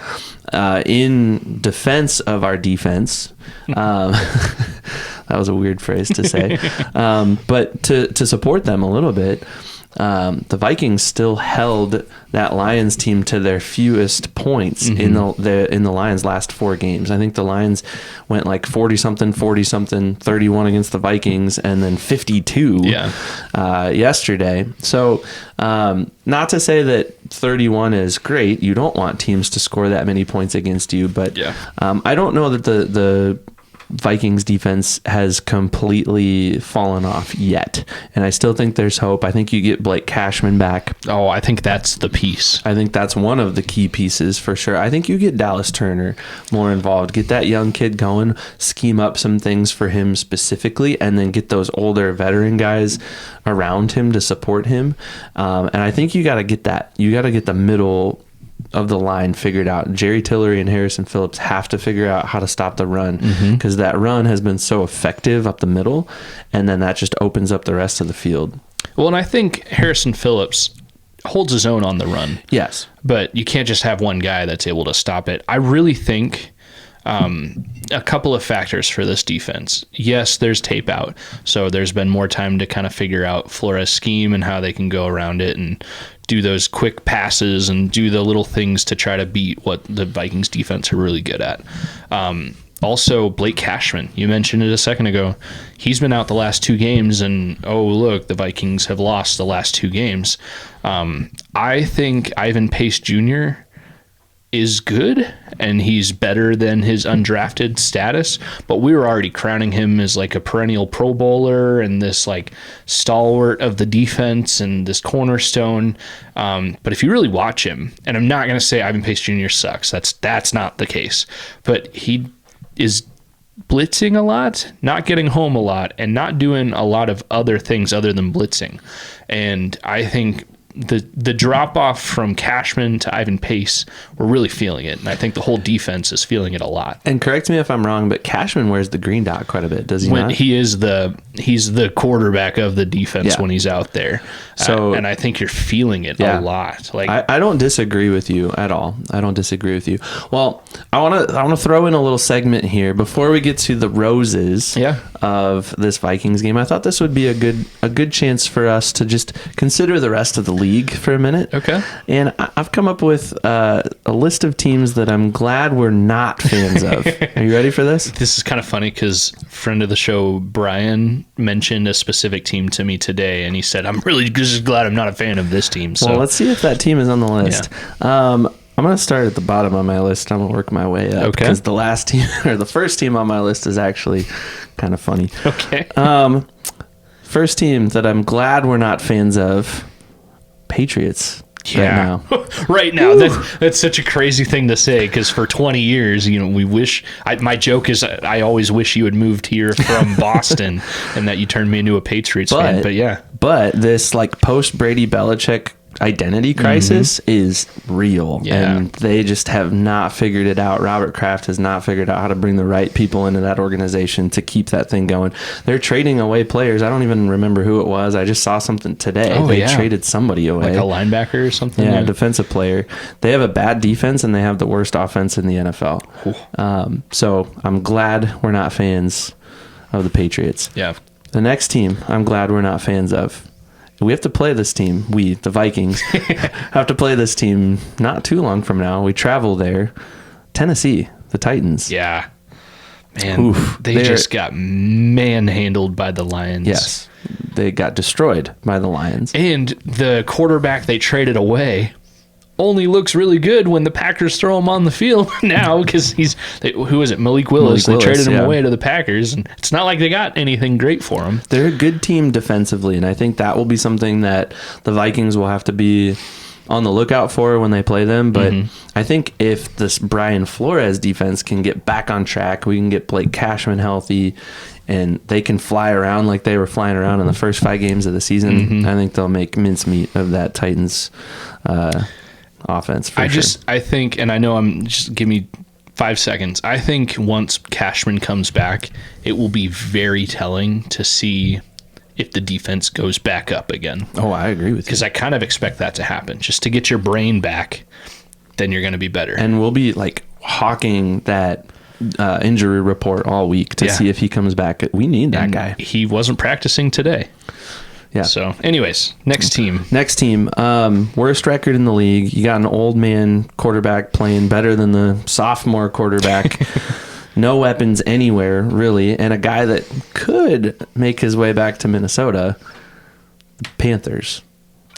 A: in defense of our defense, that was a weird phrase to say, but to support them a little bit, the Vikings still held that Lions team to their fewest points in the Lions' last 4 games. I think the Lions went like 40-something, 31 against the Vikings, and then 52 yesterday. So not to say that 31 is great. You don't want teams to score that many points against you, but I don't know that the Vikings defense has completely fallen off yet, and I still think there's hope. I think you get Blake Cashman back.
B: Oh, I think that's the piece.
A: I think that's one of the key pieces for sure. I think you get Dallas Turner more involved, get that young kid going, scheme up some things for him specifically, and then get those older veteran guys around him to support him. And I think you got to get that. You got to get the middle of the line figured out. Jerry Tillery and Harrison Phillips have to figure out how to stop the run, because that run has been so effective up the middle, and then that just opens up the rest of the field.
B: Well, and I think Harrison Phillips holds his own on the run.
A: Yes.
B: But you can't just have one guy that's able to stop it. I really think a couple of factors for this defense. Yes, there's tape out, so there's been more time to kind of figure out Flores' scheme and how they can go around it and do those quick passes and do the little things to try to beat what the Vikings defense are really good at. Also, Blake Cashman, you mentioned it a second ago. He's been out the last 2 games, and oh, look, the Vikings have lost the last 2 games. I think Ivan Pace Jr. is good, and he's better than his undrafted status, but we were already crowning him as like a perennial Pro Bowler and this like stalwart of the defense and this cornerstone. But if you really watch him, and I'm not going to say Ivan Pace Jr. sucks, that's not the case, but he is blitzing a lot, not getting home a lot, and not doing a lot of other things other than blitzing. And I think the drop off from Cashman to Ivan Pace, we're really feeling it, and I think the whole defense is feeling it a lot.
A: And correct me if I'm wrong, but Cashman wears the green dot quite a bit, does he not?
B: He's the quarterback of the defense when he's out there. So and I think you're feeling it a lot. Like
A: I don't disagree with you at all. I don't disagree with you. Well, I want to throw in a little segment here before we get to the roses of this Vikings game. I thought this would be a good chance for us to just consider the rest of the league for a minute.
B: Okay.
A: And I've come up with a list of teams that I'm glad we're not fans of. Are you ready for this?
B: This is kind of funny because friend of the show, Brian, mentioned a specific team to me today, and he said, I'm really just glad I'm not a fan of this team. So
A: well, let's see if that team is on the list. Yeah. I'm going to start at the bottom of my list. I'm going to work my way up because the last team or the first team on my list is actually kind of funny.
B: Okay.
A: First team that I'm glad we're not fans of, Patriots.
B: Yeah. Right now. That's such a crazy thing to say because for 20 years, we wish. My joke is I always wish you had moved here from Boston and that you turned me into a Patriots fan. But yeah.
A: But this post Brady Belichick identity crisis is real, and they just have not figured it out. Robert Kraft has not figured out how to bring the right people into that organization to keep that thing going. They're trading away players. I don't even remember who it was. I just saw something today. They traded somebody away,
B: like a linebacker or something.
A: Yeah, a defensive player. They have a bad defense and they have the worst offense in the NFL. So I'm glad we're not fans of the Patriots.
B: Yeah.
A: The next team I'm glad we're not fans of. We have to play this team. We, the Vikings, have to play this team not too long from now. We travel there. Tennessee, the Titans.
B: Yeah. Man, they just got manhandled by the Lions.
A: Yes. They got destroyed by the Lions.
B: And the quarterback they traded away only looks really good when the Packers throw him on the field now because who is it? Malik Willis. They traded him away to the Packers, and it's not like they got anything great for him.
A: They're a good team defensively, and I think that will be something that the Vikings will have to be on the lookout for when they play them. But I think if this Brian Flores defense can get back on track, we can get Blake Cashman healthy, and they can fly around like they were flying around in the first 5 games of the season, I think they'll make mincemeat of that Titans offense.
B: I think, and I know give me 5 seconds. I think once Cashman comes back, it will be very telling to see if the defense goes back up again.
A: Oh, I agree with you.
B: Because I kind of expect that to happen. Just to get your brain back, then you're going to be better.
A: And we'll be hawking that injury report all week to see if he comes back. We need that guy.
B: He wasn't practicing today.
A: Yeah.
B: So, anyways, next team.
A: Worst record in the league. You got an old man quarterback playing better than the sophomore quarterback. No weapons anywhere, really. And a guy that could make his way back to Minnesota. The Panthers.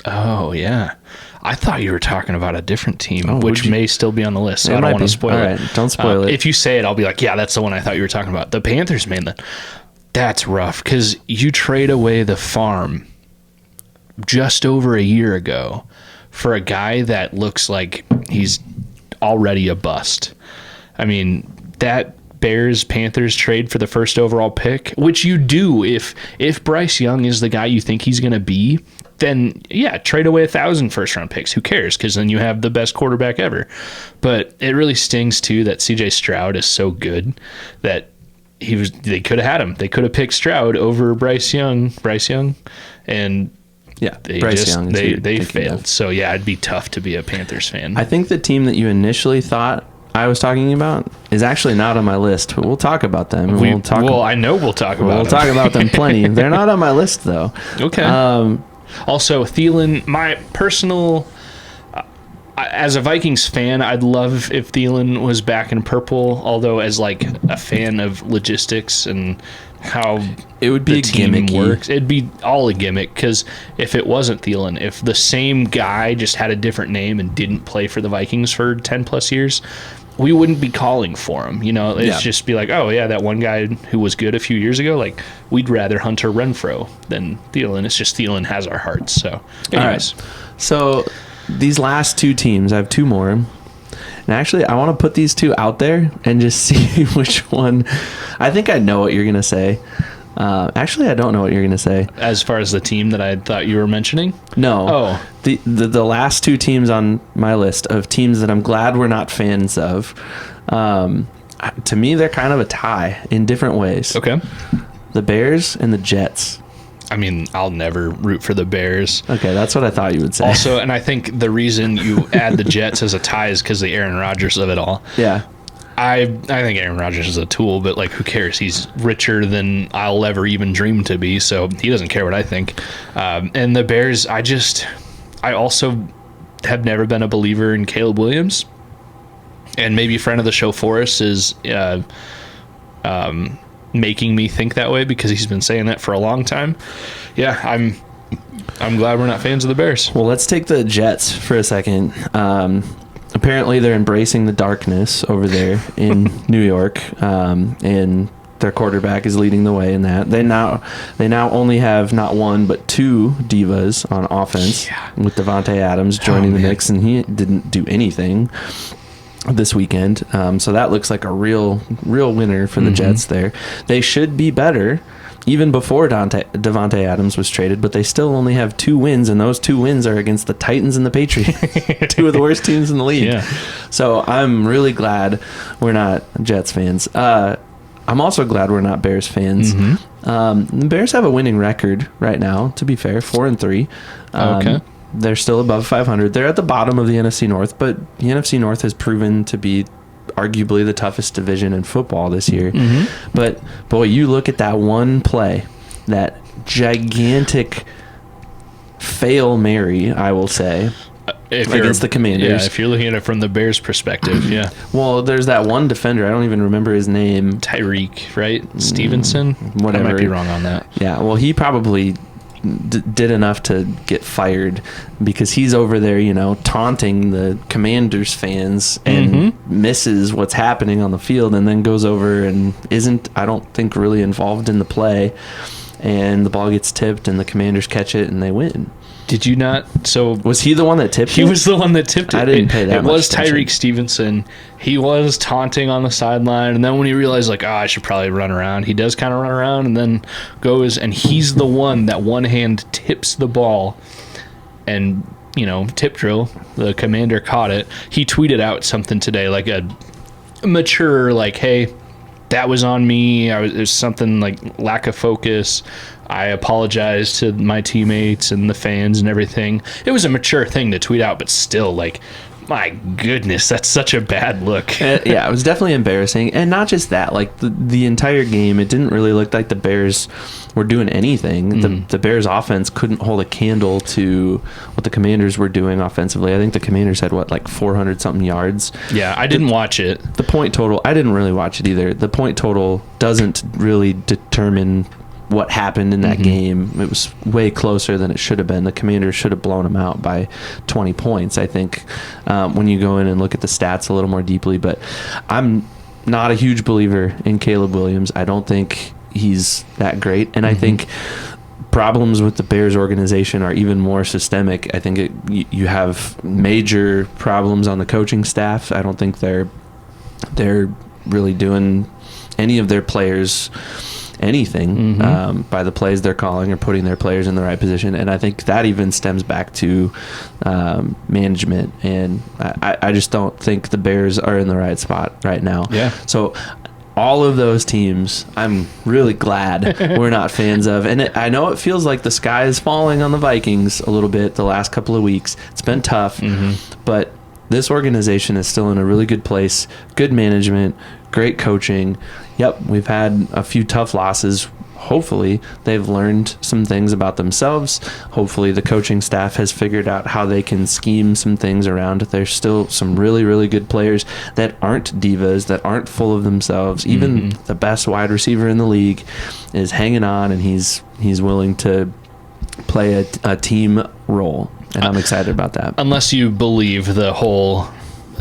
B: Oh, yeah. I thought you were talking about a different team, which may still be on the list. So I don't want to spoil it.
A: Right, don't spoil it.
B: If you say it, I'll be like, yeah, that's the one I thought you were talking about. The Panthers, man. That's rough because you trade away the farm just over a year ago for a guy that looks like he's already a bust. I mean, that Bears-Panthers trade for the first overall pick, which you do if Bryce Young is the guy you think he's going to be, then yeah, trade away 1,000 first-round picks. Who cares? Because then you have the best quarterback ever. But it really stings too that C.J. Stroud is so good that they could have had him. They could have picked Stroud over Bryce Young, and they failed. So yeah, it'd be tough to be a Panthers fan.
A: I think the team that you initially thought I was talking about is actually not on my list, but we'll talk about them.
B: I know we'll talk about them.
A: We'll talk about them plenty. They're not on my list though.
B: Okay. Also, Thielen, my personal. As a Vikings fan, I'd love if Thielen was back in purple, although as a fan of logistics and how
A: it would be
B: the team works, it'd be all a gimmick, because if it wasn't Thielen, if the same guy just had a different name and didn't play for the Vikings for 10 plus years, we wouldn't be calling for him. It's just be like, oh yeah, that one guy who was good a few years ago, we'd rather Hunter Renfrow than Thielen. It's just Thielen has our hearts. So anyways.
A: Right. So these last 2 teams, I have 2 more. And actually, I want to put these 2 out there and just see which one. I think I know what you're going to say. Actually, I don't know what you're going to say.
B: As far as the team that I thought you were mentioning?
A: No.
B: Oh.
A: The last two teams on my list of teams that I'm glad we're not fans of, to me, they're kind of a tie in different ways.
B: Okay.
A: The Bears and the Jets.
B: I mean, I'll never root for the Bears.
A: Okay, that's what I thought you would say.
B: Also, and I think the reason you add the Jets as a tie is because the Aaron Rodgers of it all.
A: Yeah.
B: I think Aaron Rodgers is a tool, but like, who cares? He's richer than I'll ever even dream to be, so he doesn't care what I think. And the Bears, I also have never been a believer in Caleb Williams, and maybe friend of the show Forrest is making me think that way because he's been saying that for a long time. Yeah, I'm glad we're not fans of the Bears.
A: Well, let's take the Jets for a second. Apparently, they're embracing the darkness over there in New York, and their quarterback is leading the way in that. They now only have not one but two divas on offense, with Davante Adams joining the mix, and he didn't do anything this weekend. So that looks like a real winner for the Jets there. They should be better even before Davante Adams was traded, but they still only have 2 wins, and those 2 wins are against the Titans and the Patriots, 2 of the worst teams in the league.
B: Yeah.
A: So I'm really glad we're not Jets fans. I'm also glad we're not Bears fans. The Bears have a winning record right now, to be fair, 4-3.
B: Okay.
A: They're still above 500. They're at the bottom of the NFC North, but the NFC North has proven to be arguably the toughest division in football this year. But boy, you look at that one play, that gigantic Fail Mary, I will say, against the Commanders.
B: Yeah, if you're looking at it from the Bears' perspective, yeah.
A: Well, there's that one defender, I don't even remember his name.
B: Tyreek, right? Stevenson?
A: Whatever.
B: I might be wrong on that.
A: Yeah, well, he probably did enough to get fired because he's over there, taunting the Commanders fans and misses what's happening on the field, and then goes over and isn't, I don't think, really involved in the play, and the ball gets tipped and the Commanders catch it and they win.
B: Did you not? So
A: was he the one that tipped it?
B: He was the one that tipped it.
A: I didn't pay that
B: It
A: much
B: was
A: attention.
B: Tyreek Stevenson. He was taunting on the sideline, and then when he realized, I should probably run around, he does kind of run around and then goes, and he's the one that one hand tips the ball, and, tip drill, the Commander caught it. He tweeted out something today, like a mature, hey, that was on me. There's something like lack of focus. I apologize to my teammates and the fans and everything. It was a mature thing to tweet out, but still, my goodness, that's such a bad look.
A: Yeah, it was definitely embarrassing. And not just that, the entire game, it didn't really look like the Bears were doing anything. The Bears offense couldn't hold a candle to what the Commanders were doing offensively. I think the Commanders had 400 something yards.
B: Yeah, I didn't watch it.
A: The point total, I didn't really watch it either. The point total doesn't really determine what happened in that game. It was way closer than it should have been. The Commanders should have blown them out by 20 points, I think, when you go in and look at the stats a little more deeply. But I'm not a huge believer in Caleb Williams. I don't think he's that great. And I think problems with the Bears organization are even more systemic. I think you have major problems on the coaching staff. I don't think they're really doing any of their players anything by the plays they're calling or putting their players in the right position. And I think that even stems back to management. And I just don't think the Bears are in the right spot right now.
B: Yeah.
A: So all of those teams, I'm really glad we're not fans of. And I know it feels like the sky is falling on the Vikings a little bit the last couple of weeks. It's been tough, but this organization is still in a really good place. Good management, great coaching. Yep, we've had a few tough losses. Hopefully, they've learned some things about themselves. Hopefully, the coaching staff has figured out how they can scheme some things around. There's still some really, really good players that aren't divas, that aren't full of themselves. Even the best wide receiver in the league is hanging on, and he's willing to play a team role. And I'm excited about that.
B: Unless you believe the whole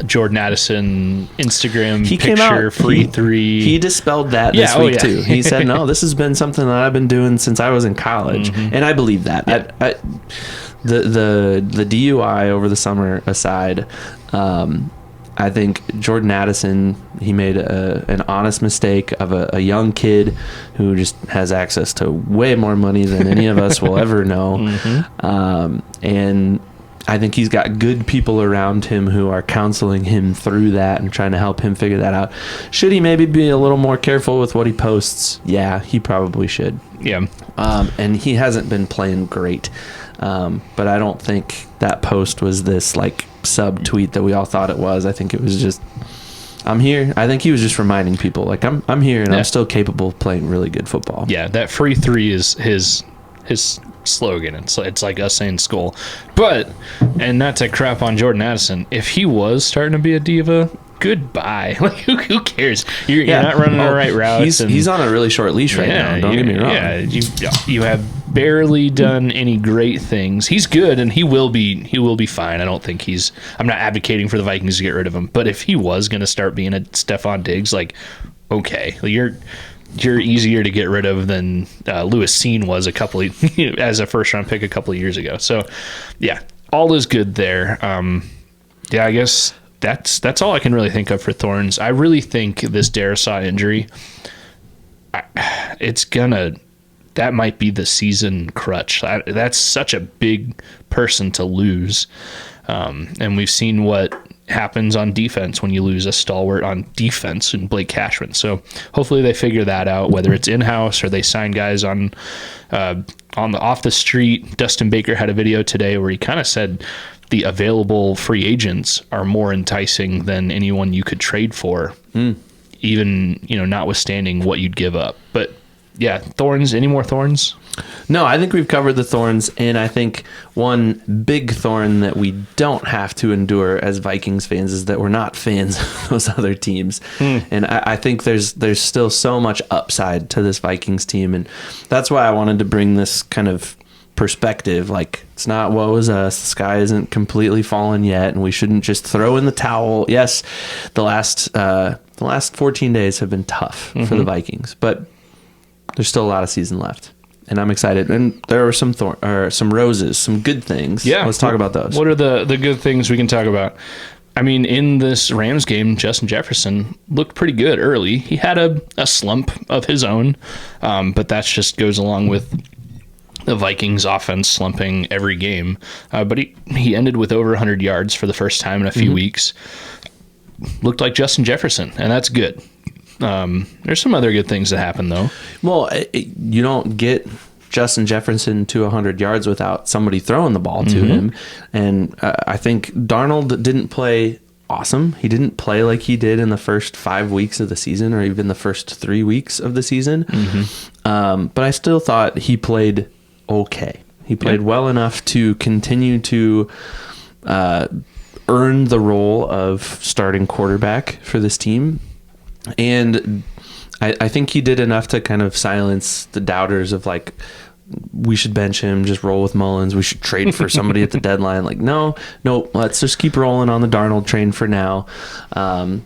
B: Jordan Addison Instagram
A: He
B: picture
A: came out,
B: free
A: he-
B: three.
A: He dispelled that this week
B: yeah.
A: too. He said, "No, this has been something that I've been doing since I was in college," and I believe that. The DUI over the summer aside, I I think Jordan Addison, he made an honest mistake of a young kid who just has access to way more money than any of us will ever know. And I think he's got good people around him who are counseling him through that and trying to help him figure that out. Should he maybe be a little more careful with what he posts? Yeah, he probably should.
B: Yeah.
A: And he hasn't been playing great. But I don't think that post was this like sub tweet that we all thought it was. I think it was just, I'm here. I think he was just reminding people like I'm here and I'm still capable of playing really good football.
B: Yeah, that free three is his slogan. It's like us saying Skol. But, and not to crap on Jordan Addison, if he was starting to be a diva, goodbye. Like who cares? You're not running the right routes.
A: He's on a really short leash right now. Don't get me wrong.
B: Yeah, you have barely done any great things. He's good and he will be fine. I don't think I'm not advocating for the Vikings to get rid of him, but if he was going to start being a Stephon Diggs, like, okay, you're easier to get rid of than Lewis Seen was as a first round pick a couple of years ago. So yeah, all is good there. I guess that's all I can really think of for Thorns. I really think this Darisaw injury, that might be the season crutch. That's such a big person to lose. And we've seen what happens on defense when you lose a stalwart on defense in Blake Cashman. So hopefully they figure that out, whether it's in-house or they sign guys on the off the street. Dustin Baker had a video today where he kind of said the available free agents are more enticing than anyone you could trade for, even, notwithstanding what you'd give up. But yeah, Thorns, any more Thorns?
A: No, I think we've covered the thorns, and I think one big thorn that we don't have to endure as Vikings fans is that we're not fans of those other teams. And I think there's still so much upside to this Vikings team, and that's why I wanted to bring this kind of perspective. Like, it's not woe is us, the sky isn't completely fallen yet, and we shouldn't just throw in the towel. Yes, the last 14 days have been tough for the Vikings, but there's still a lot of season left. And I'm excited. And there are some roses, some good things. Yeah. Let's talk about those.
B: What are the good things we can talk about? I mean, in this Rams game, Justin Jefferson looked pretty good early. He had a slump of his own, but that just goes along with the Vikings offense slumping every game. But he ended with over 100 yards for the first time in a few weeks. Looked like Justin Jefferson, and that's good. There's some other good things that happen, though.
A: Well, you don't get Justin Jefferson to 100 yards without somebody throwing the ball to him. And I think Darnold didn't play awesome. He didn't play like he did in the first 5 weeks of the season or even the first 3 weeks of the season. But I still thought he played okay. He played well enough to continue to earn the role of starting quarterback for this team. And I think he did enough to kind of silence the doubters of like, we should bench him, just roll with Mullins. We should trade for somebody at the deadline. Like, no, let's just keep rolling on the Darnold train for now.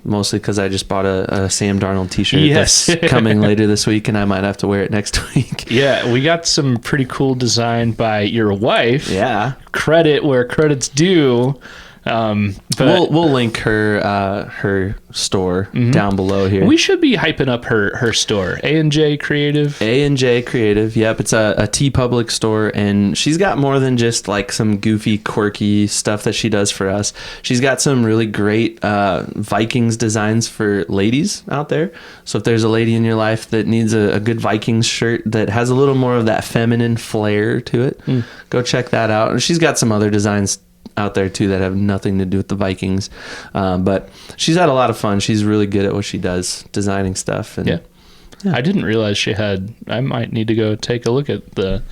A: Mostly because I just bought a Sam Darnold t-shirt that's coming later this week, and I might have to wear it next week.
B: Yeah, we got some pretty cool design by your wife.
A: Yeah.
B: Credit where credit's due.
A: But we'll link her store down below here.
B: We should be hyping up her store. A&J Creative.
A: A&J Creative. Yep, it's a TeePublic store, and she's got more than just like some goofy, quirky stuff that she does for us. She's got some really great Vikings designs for ladies out there. So if there's a lady in your life that needs a good Vikings shirt that has a little more of that feminine flair to it, go check that out. And she's got some other designs out there too that have nothing to do with the Vikings, but she's had a lot of fun. She's really good at what she does, designing stuff. And
B: I didn't realize she had. I might need to go take a look at the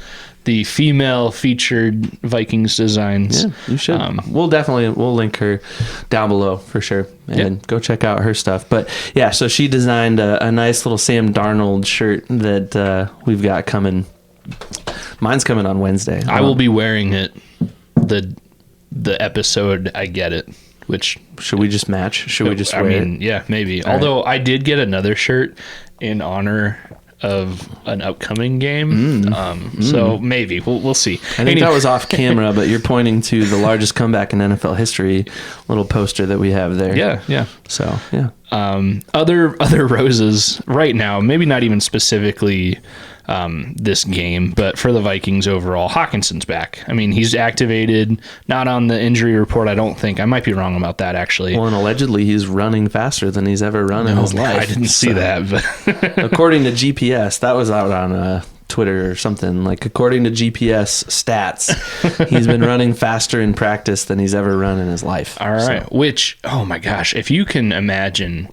B: female featured Vikings designs.
A: Yeah, you should. We'll link her down below for sure, and go check out her stuff. But yeah, so she designed a nice little Sam Darnold shirt that we've got coming. Mine's coming on Wednesday.
B: I will be wearing it the episode I get it. Which
A: should we just match? Should we just wear it?
B: Yeah, maybe. Although I did get another shirt in honor of an upcoming game. So maybe we'll see.
A: I think that was off camera, but you're pointing to the largest comeback in NFL history, little poster that we have there.
B: Yeah.
A: So, yeah.
B: Other Roses right now, maybe not even specifically this game, but for the Vikings overall, Hawkinson's back. I mean, he's activated, not on the injury report, I don't think. I might be wrong about that, actually.
A: Well, and allegedly he's running faster than he's ever run in his life.
B: I didn't see that. But
A: according to GPS, that was out on Twitter or something. Like, according to GPS stats, he's been running faster in practice than he's ever run in his life.
B: All right. So. Which, oh my gosh, if you can imagine...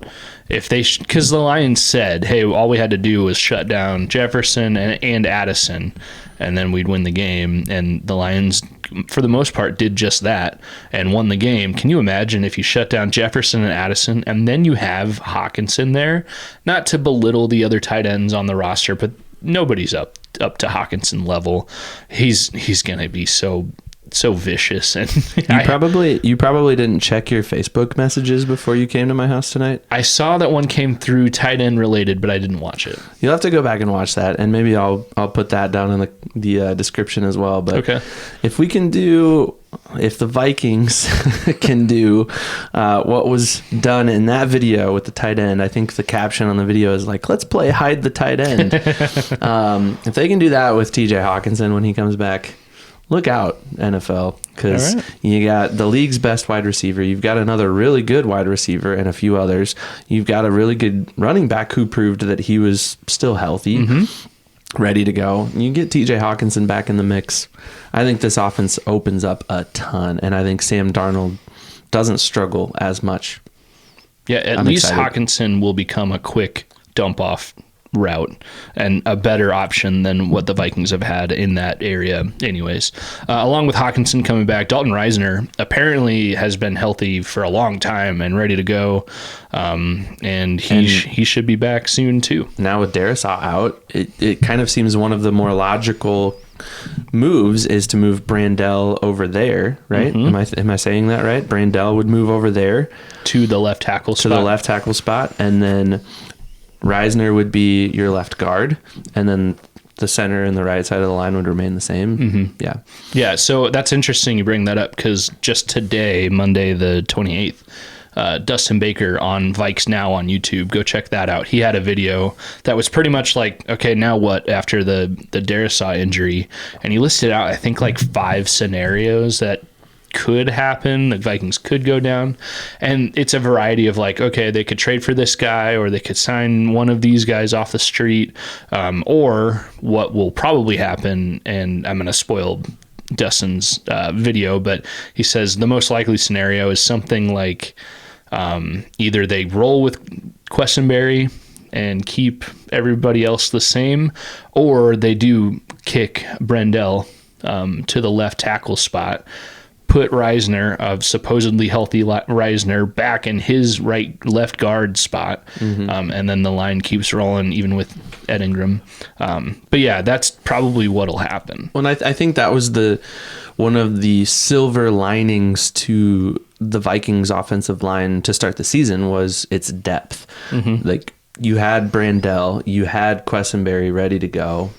B: If they, because the Lions said, hey, all we had to do was shut down Jefferson and Addison, and then we'd win the game. And the Lions, for the most part, did just that and won the game. Can you imagine if you shut down Jefferson and Addison, and then you have Hawkinson there? Not to belittle the other tight ends on the roster, but nobody's up to Hawkinson level. He's gonna be so vicious. And
A: you probably didn't check your Facebook messages before you came to my house tonight.
B: I saw that one came through tight end related, but I didn't watch it.
A: You'll have to go back and watch that, and maybe I'll put that down in the description as well. But
B: okay,
A: if the Vikings can do what was done in that video with the tight end, I think the caption on the video is like, let's play hide the tight end. If they can do that with TJ Hawkinson when he comes back, look out, NFL, because you got the league's best wide receiver. You've got another really good wide receiver and a few others. You've got a really good running back who proved that he was still healthy, ready to go. You get TJ Hawkinson back in the mix. I think this offense opens up a ton, and I think Sam Darnold doesn't struggle as much.
B: Yeah, at least excited. Hawkinson will become a quick dump-off route and a better option than what the Vikings have had in that area anyways. Along with Hawkinson coming back, Dalton Reisner apparently has been healthy for a long time and ready to go, and he should be back soon too. Now with Darrisaw out, it kind of seems one of the more logical moves is to move Brandell over there, right? Am I saying that right? Brandell would move over there to the left tackle spot, and then Reisner would be your left guard, and then the center and the right side of the line would remain the same. Yeah. So that's interesting you bring that up, because just today, Monday the 28th, Dustin Baker on Vikes Now on YouTube, go check that out. He had a video that was pretty much like, okay, now what after the Darrisaw injury? And he listed out, I think, like 5 scenarios that could happen. The Vikings could go down, and it's a variety of like, okay, they could trade for this guy, or they could sign one of these guys off the street, or what will probably happen, and I'm going to spoil Dustin's video, but he says the most likely scenario is something like either they roll with Quessenberry and keep everybody else the same, or they do kick Brendel to the left tackle spot, put Reisner, of supposedly healthy Reisner, back in his left guard spot, and then the line keeps rolling even with Ed Ingram. But yeah, that's probably what'll happen. Well, I think that was one of the silver linings to the Vikings offensive line to start the season was its depth. Like, you had Brandell, you had Quessenberry ready to go.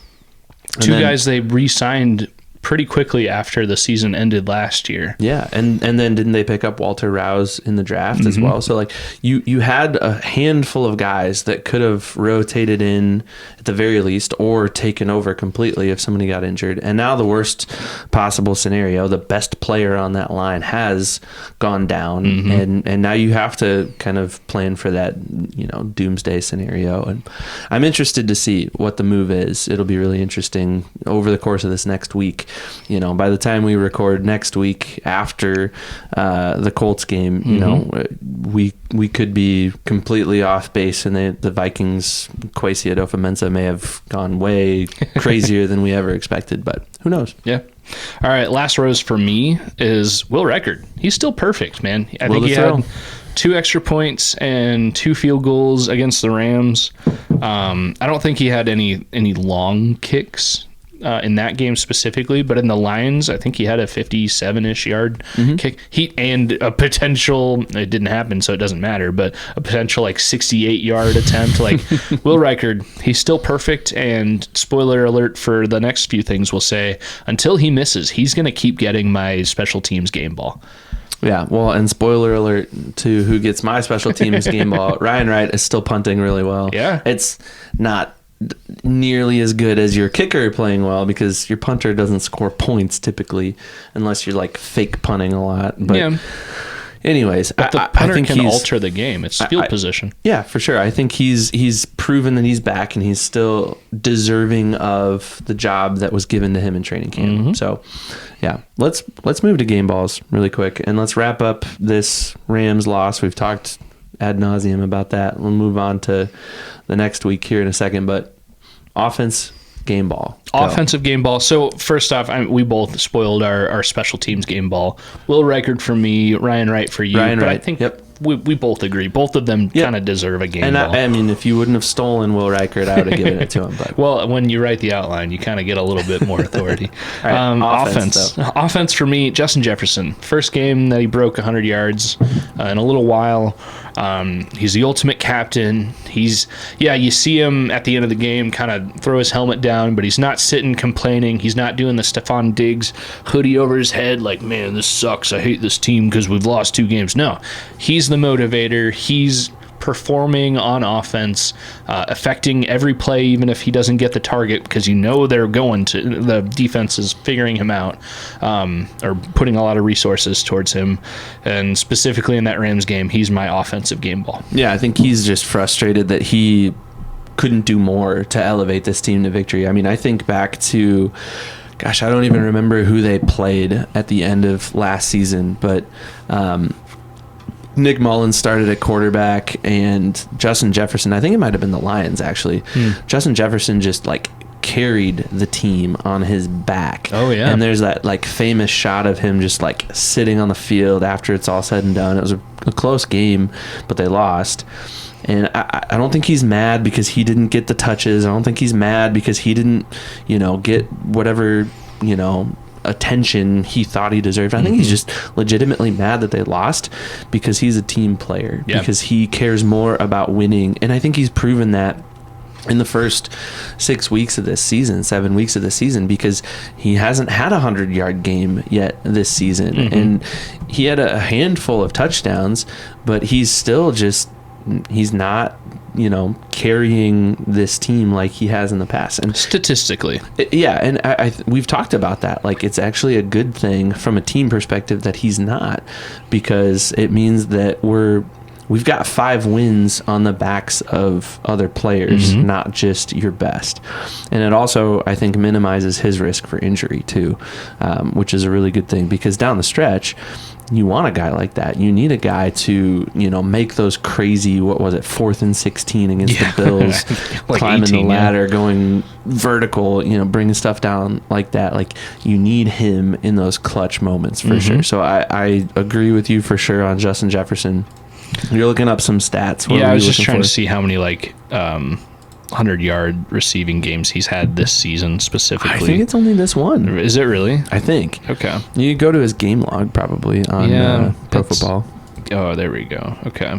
B: Two guys they re-signed pretty quickly after the season ended last year. Yeah, and then didn't they pick up Walter Rouse in the draft as well? So like you had a handful of guys that could have rotated in at the very least, or taken over completely if somebody got injured. And now the worst possible scenario, the best player on that line has gone down, and now you have to kind of plan for that, doomsday scenario. And I'm interested to see what the move is. It'll be really interesting over the course of this next week. By the time we record next week after the Colts game, we could be completely off base, and the Vikings, Kwesi Adofo-Mensah, may have gone way crazier than we ever expected, but who knows? Yeah. All right, last rose for me is Will Record. He's still perfect, man. I think he had 2 extra points and 2 field goals against the Rams. I don't think he had any long kicks in that game specifically, but in the Lions, I think he had a 57-ish yard kick. And a potential, it didn't happen, so it doesn't matter, but a potential like 68-yard attempt. Like Will Reichard, he's still perfect, and spoiler alert for the next few things we'll say, until he misses, he's going to keep getting my special teams game ball.
A: Yeah, well, and spoiler alert to who gets my special teams game ball, Ryan Wright is still punting really well.
B: Yeah.
A: It's not nearly as good as your kicker playing well, because your punter doesn't score points typically unless you're like fake punting a lot. But anyways,
B: but the punter can alter the game. It's field position.
A: Yeah, for sure. I think he's proven that he's back, and he's still deserving of the job that was given to him in training camp. So yeah, let's move to game balls really quick, and let's wrap up this Rams loss. We've talked ad nauseum about that. We'll move on to the next week here in a second, but offense, game ball.
B: Offensive game ball. So first off, we both spoiled our special teams game ball. Will Reichard for me, Ryan Wright for you. I think we both agree. Both of them kind of deserve a game ball.
A: I mean, if you wouldn't have stolen Will Reichard, I would have given it to him. But
B: well, when you write the outline, you kind of get a little bit more authority. Offense for me, Justin Jefferson. First game that he broke 100 yards in a little while. He's the ultimate captain. You see him at the end of the game kind of throw his helmet down, but he's not sitting complaining. He's not doing the Stephon Diggs hoodie over his head like, man, this sucks. I hate this team because we've lost 2 games. No, he's the motivator. He's performing on offense, affecting every play, even if he doesn't get the target, because they're going to, the defense is figuring him out, or putting a lot of resources towards him. And specifically in that Rams game, he's my offensive game ball. Yeah,
A: I think he's just frustrated that he couldn't do more to elevate this team to victory. I mean, I think back to, gosh, I don't even remember who they played at the end of last season, but Nick Mullins started at quarterback, and Justin Jefferson, I think it might have been the Lions actually. Justin Jefferson just like carried the team on his back.
B: Oh yeah.
A: And there's that like famous shot of him just like sitting on the field after it's all said and done. It was a close game, but they lost. And I don't think he's mad because he didn't get the touches. I don't think he's mad because he didn't, get whatever, attention he thought he deserved. I think he's just legitimately mad that they lost because he's a team player, because he cares more about winning. And I think he's proven that in the first 7 weeks of this season, because he hasn't had a 100-yard game yet this season. And he had a handful of touchdowns, but he's still he's not carrying this team like he has in the past. And
B: statistically,
A: and we've talked about that. Like, it's actually a good thing from a team perspective that he's not, because it means that we've got 5 wins on the backs of other players, not just your best. And it also, I think, minimizes his risk for injury too, which is a really good thing, because down the stretch, you want a guy like that. You need a guy to, make those crazy, 4th and 16 against the Bills, like climbing 18, the ladder, going vertical, bringing stuff down like that. Like, you need him in those clutch moments for sure. So I agree with you for sure on Justin Jefferson. You're looking up some stats.
B: I was just trying to see how many 100-yard receiving games he's had this season specifically.
A: I think it's only this one.
B: Is it really?
A: I think.
B: Okay.
A: You go to his game log probably on Pro Football.
B: Oh, there we go. Okay.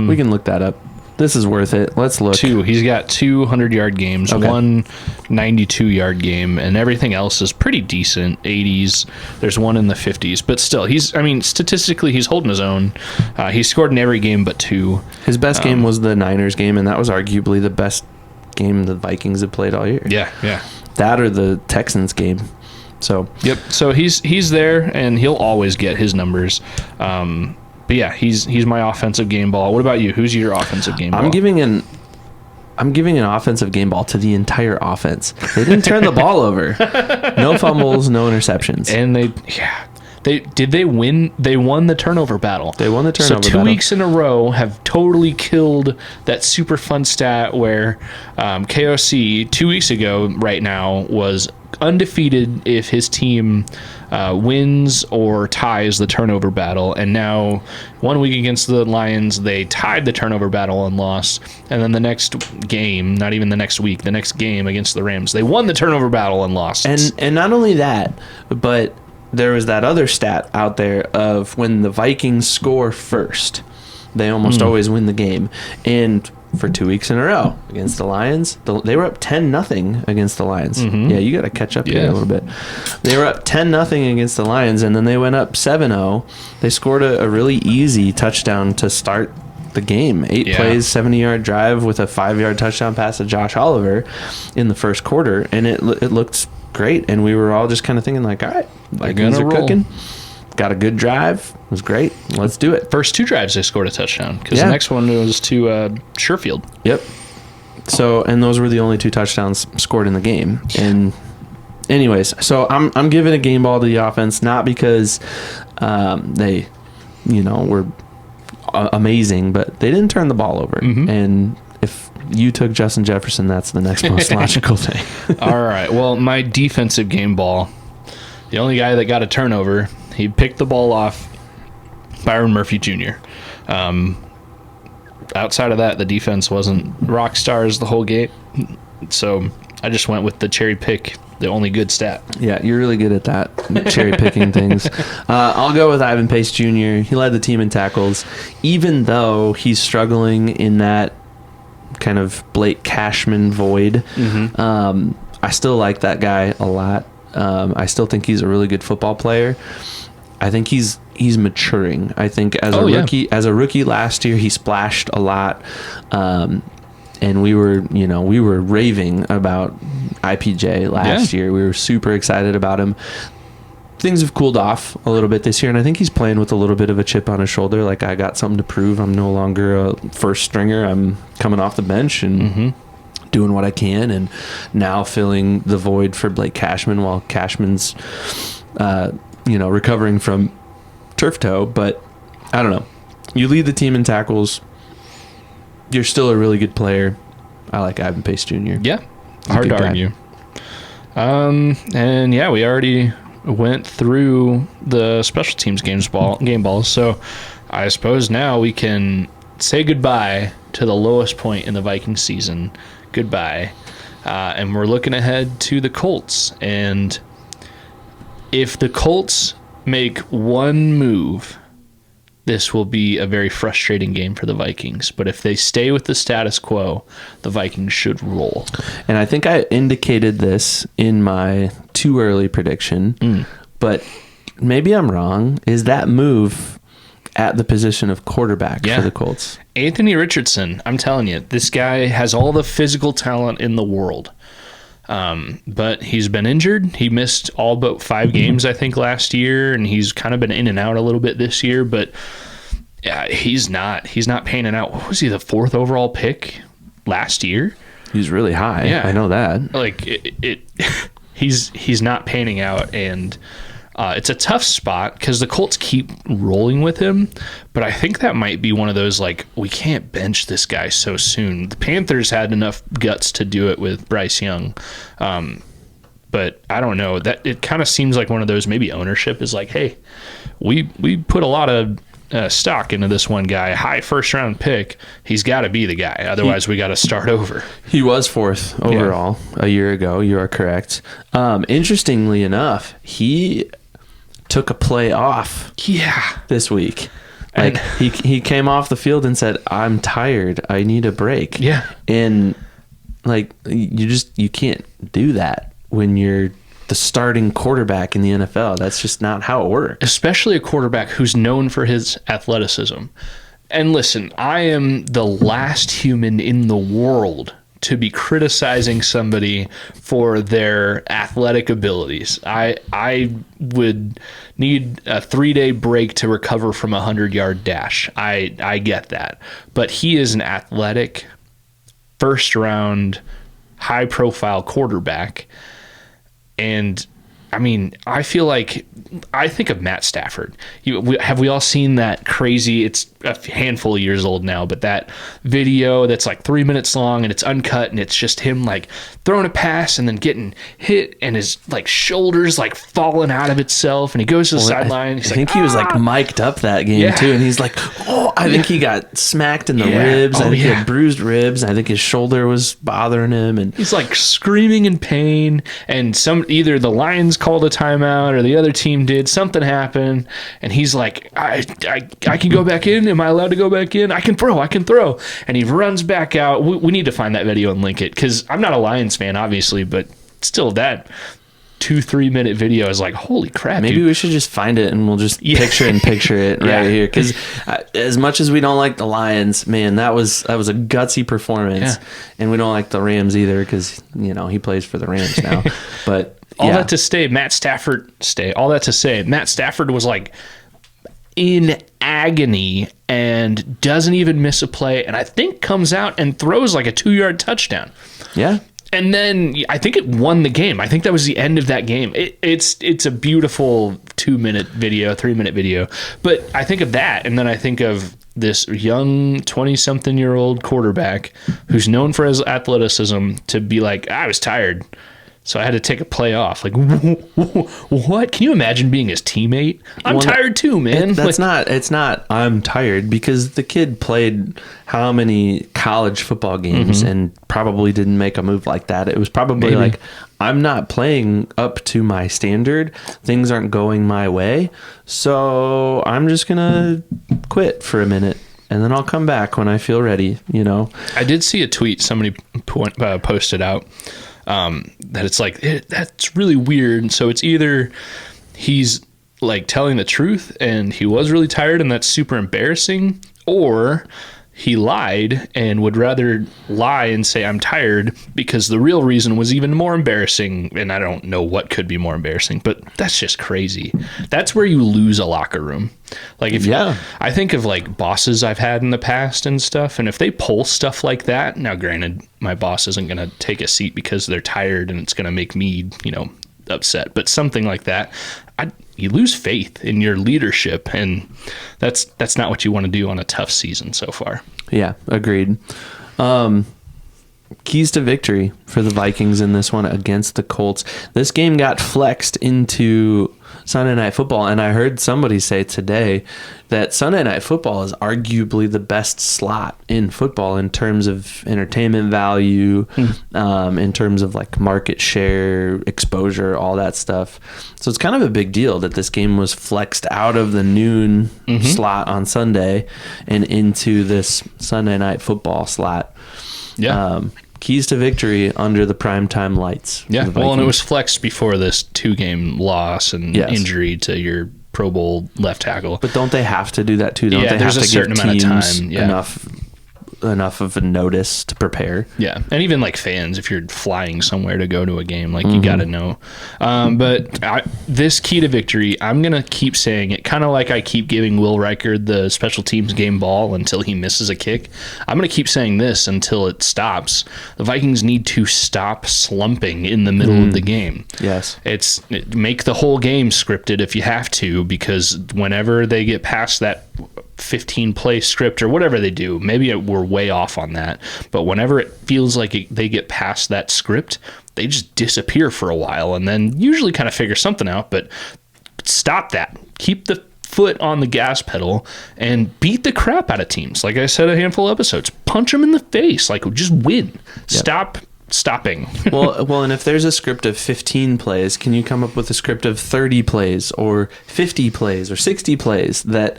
A: We can look that up. This is worth it. Let's look.
B: He's got 2 100-yard games, one 92-yard game, and everything else is pretty decent. 80s. There's one in the 50s, but still, statistically, he's holding his own. He scored in every game but 2.
A: His best game was the Niners game, and that was arguably the best game the Vikings have played all year.
B: Yeah.
A: That or the Texans game. So
B: So he's there, and he'll always get his numbers. But yeah, he's my offensive game ball. What about you? Who's your offensive game ball?
A: I'm giving an offensive game ball to the entire offense. They didn't turn the ball over. No fumbles, no interceptions.
B: And they win? They won the turnover battle.
A: They won the turnover battle.
B: So 2 weeks in a row have totally killed that super fun stat where KOC 2 weeks ago right now was undefeated if his team wins or ties the turnover battle. And now 1 week against the Lions, they tied the turnover battle and lost. And then the next game, not even the next week, the next game against the Rams, they won the turnover battle and lost.
A: And not only that, but there was that other stat out there of when the Vikings score first, they almost always win the game. And for 2 weeks in a row against the Lions, they were up 10-0 against the Lions. Yeah, you got to catch up here a little bit. They were up 10-0 against the Lions, and then they went up 7-0. They scored a really easy touchdown to start the game. 8 plays, 70-yard drive with a 5-yard touchdown pass to Josh Oliver in the first quarter, and it looked great. And we were all just kind of thinking like, all right, Vikings are cooking. Got a good drive. It was great. Let's do it.
B: First 2 drives, they scored a touchdown because the next one was to Sherfield.
A: Yep. So, and those were the only 2 touchdowns scored in the game. And anyways, so I'm giving a game ball to the offense, not because they, were amazing, but they didn't turn the ball over. And if you took Justin Jefferson, that's the next most logical thing.
B: All right. Well, my defensive game ball, the only guy that got a turnover, he picked the ball off Byron Murphy Jr. Outside of that, the defense wasn't rock stars the whole game. So I just went with the cherry pick, the only good stat.
A: Yeah, you're really good at that, cherry picking things. I'll go with Ivan Pace Jr. He led the team in tackles, even though he's struggling in that kind of Blake Cashman void. I still like that guy a lot. I still think he's a really good football player. I think he's maturing. I think as a rookie last year, he splashed a lot. And we were raving about IPJ last year. We were super excited about him. Things have cooled off a little bit this year, and I think he's playing with a little bit of a chip on his shoulder. Like, I got something to prove. I'm no longer a first stringer. I'm coming off the bench and doing what I can, and now filling the void for Blake Cashman while Cashman's recovering from turf toe. But I don't know, you lead the team in tackles, you're still a really good player. I like Ivan Pace Jr.
B: Yeah, hard to argue. And yeah, we already went through the special teams game balls, so I suppose now we can say goodbye to the lowest point in the Vikings season. Goodbye. And we're looking ahead to the Colts. And if the Colts make one move, this will be a very frustrating game for the Vikings. But if they stay with the status quo, the Vikings should roll.
A: And I think I indicated this in my too early prediction, but maybe I'm wrong. Is that move at the position of quarterback for the Colts?
B: Anthony Richardson, I'm telling you, this guy has all the physical talent in the world. But he's been injured. He missed all but 5 games, I think, last year, and he's kind of been in and out a little bit this year. But yeah, he's not panning out. What was he, the 4th overall pick last year?
A: He's really high. Yeah, I know that.
B: Like he's not panning out, and it's a tough spot because the Colts keep rolling with him, but I think that might be one of those, like, we can't bench this guy so soon. The Panthers had enough guts to do it with Bryce Young, but I don't know. That it kind of seems like one of those, maybe ownership is like, hey, we put a lot of stock into this one guy, high first-round pick. He's got to be the guy. Otherwise, we got to start over.
A: He was 4th overall a year ago. You are correct. Interestingly enough, he took a play off this week. Like, he came off the field and said, I'm tired, I need a break. And like, you can't do that when you're the starting quarterback in the NFL. That's just not how it works,
B: especially a quarterback who's known for his athleticism. And listen, I am the last human in the world to be criticizing somebody for their athletic abilities. I would need a 3-day break to recover from a 100-yard dash. I get that. But he is an athletic, first-round, high-profile quarterback. And I mean, I think of Matt Stafford. Have we all seen that crazy, it's a handful of years old now, but that video that's like 3 minutes long and it's uncut and it's just him like throwing a pass and then getting hit and his like shoulders like falling out of itself and he goes to the sideline.
A: I think he was like mic'd up that game too, and he's like, oh, I think he got smacked in the ribs. I think he had bruised ribs. I think his shoulder was bothering him, and
B: he's like screaming in pain. And either the Lions called a timeout or the other team did. Something happened, and he's like, I can go back in. Am I allowed to go back in? I can throw. And he runs back out. We need to find that video and link it, because I'm not a Lions fan, obviously, but still that 2-3 minute video is like, holy crap.
A: Maybe
B: dude.
A: we should just find it and we'll just picture it right here, because as much as we don't like the Lions, man, that was a gutsy performance. And we don't like the Rams either, because he plays for the Rams now. But
B: all that to say, Matt Stafford was like in agony and doesn't even miss a play, and I think comes out and throws like a 2-yard touchdown.
A: Yeah.
B: And then I think it won the game. I think that was the end of that game. It's a beautiful 2-minute video, 3-minute video. But I think of that, and then I think of this young 20-something-year-old quarterback who's known for his athleticism to be like, I was tired, so I had to take a play off. Like, what? Can you imagine being his teammate? I'm tired too, man.
A: It's not I'm tired, because the kid played how many college football games and probably didn't make a move like that. It was probably like, I'm not playing up to my standard. Things aren't going my way. So I'm just going to quit for a minute, and then I'll come back when I feel ready, I
B: did see a tweet somebody posted out. That it's like, that's really weird. So it's either he's like telling the truth and he was really tired and that's super embarrassing, or he lied and would rather lie and say I'm tired because the real reason was even more embarrassing. And I don't know what could be more embarrassing, but that's just crazy. That's where you lose a locker room. Like I think of like bosses I've had in the past and stuff, and if they pull stuff like that, now granted, my boss isn't going to take a seat because they're tired and it's going to make me, upset, but something like that, you lose faith in your leadership, and that's not what you want to do on a tough season so far.
A: Yeah, agreed. Keys to victory for the Vikings in this one against the Colts. This game got flexed into Sunday Night Football, and I heard somebody say today that Sunday Night Football is arguably the best slot in football in terms of entertainment value, in terms of like market share, exposure, all that stuff. So it's kind of a big deal that this game was flexed out of the noon slot on Sunday and into this Sunday Night Football slot. Yeah. Keys to victory under the primetime lights.
B: Yeah, well, and it was flexed before this 2-game loss and injury to your Pro Bowl left tackle.
A: But don't they have to do that too? Don't they have to give teams enough of a notice to prepare?
B: Yeah, and even like fans, if you're flying somewhere to go to a game, like you got to know. But this key to victory, I'm going to keep saying it, kind of like I keep giving Will Riker the special teams game ball until he misses a kick. I'm going to keep saying this until it stops. The Vikings need to stop slumping in the middle of the game.
A: Yes.
B: Make the whole game scripted if you have to, because whenever they get past that 15 play script or whatever they do, maybe we're way off on that, but whenever it feels like they get past that script, they just disappear for a while and then usually kind of figure something out. But stop that. Keep the foot on the gas pedal and beat the crap out of teams. Like I said a handful of episodes, punch them in the face. Like, just win. Yep. Stop stopping.
A: well, and if there's a script of 15 plays, can you come up with a script of 30 plays or 50 plays or 60 plays that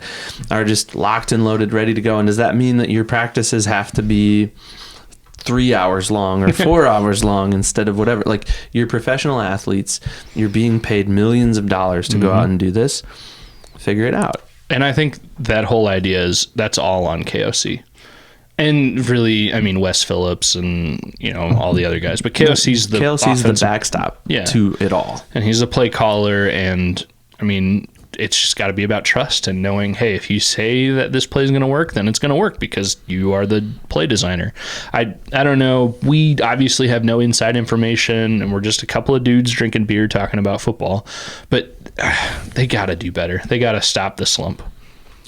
A: are just locked and loaded, ready to go? And does that mean that your practices have to be 3 hours long or 4 hours long instead of whatever? Like, you're professional athletes, you're being paid millions of dollars to go out and do this. Figure it out.
B: And I think that whole idea that's all on KOC. And really, I mean, Wes Phillips and, all the other guys. But KOC's the
A: backstop to it all.
B: And he's the play caller. And, I mean, it's just got to be about trust and knowing, hey, if you say that this play is going to work, then it's going to work because you are the play designer. I don't know. We obviously have no inside information, and we're just a couple of dudes drinking beer talking about football. But they got to do better. They got to stop the slump.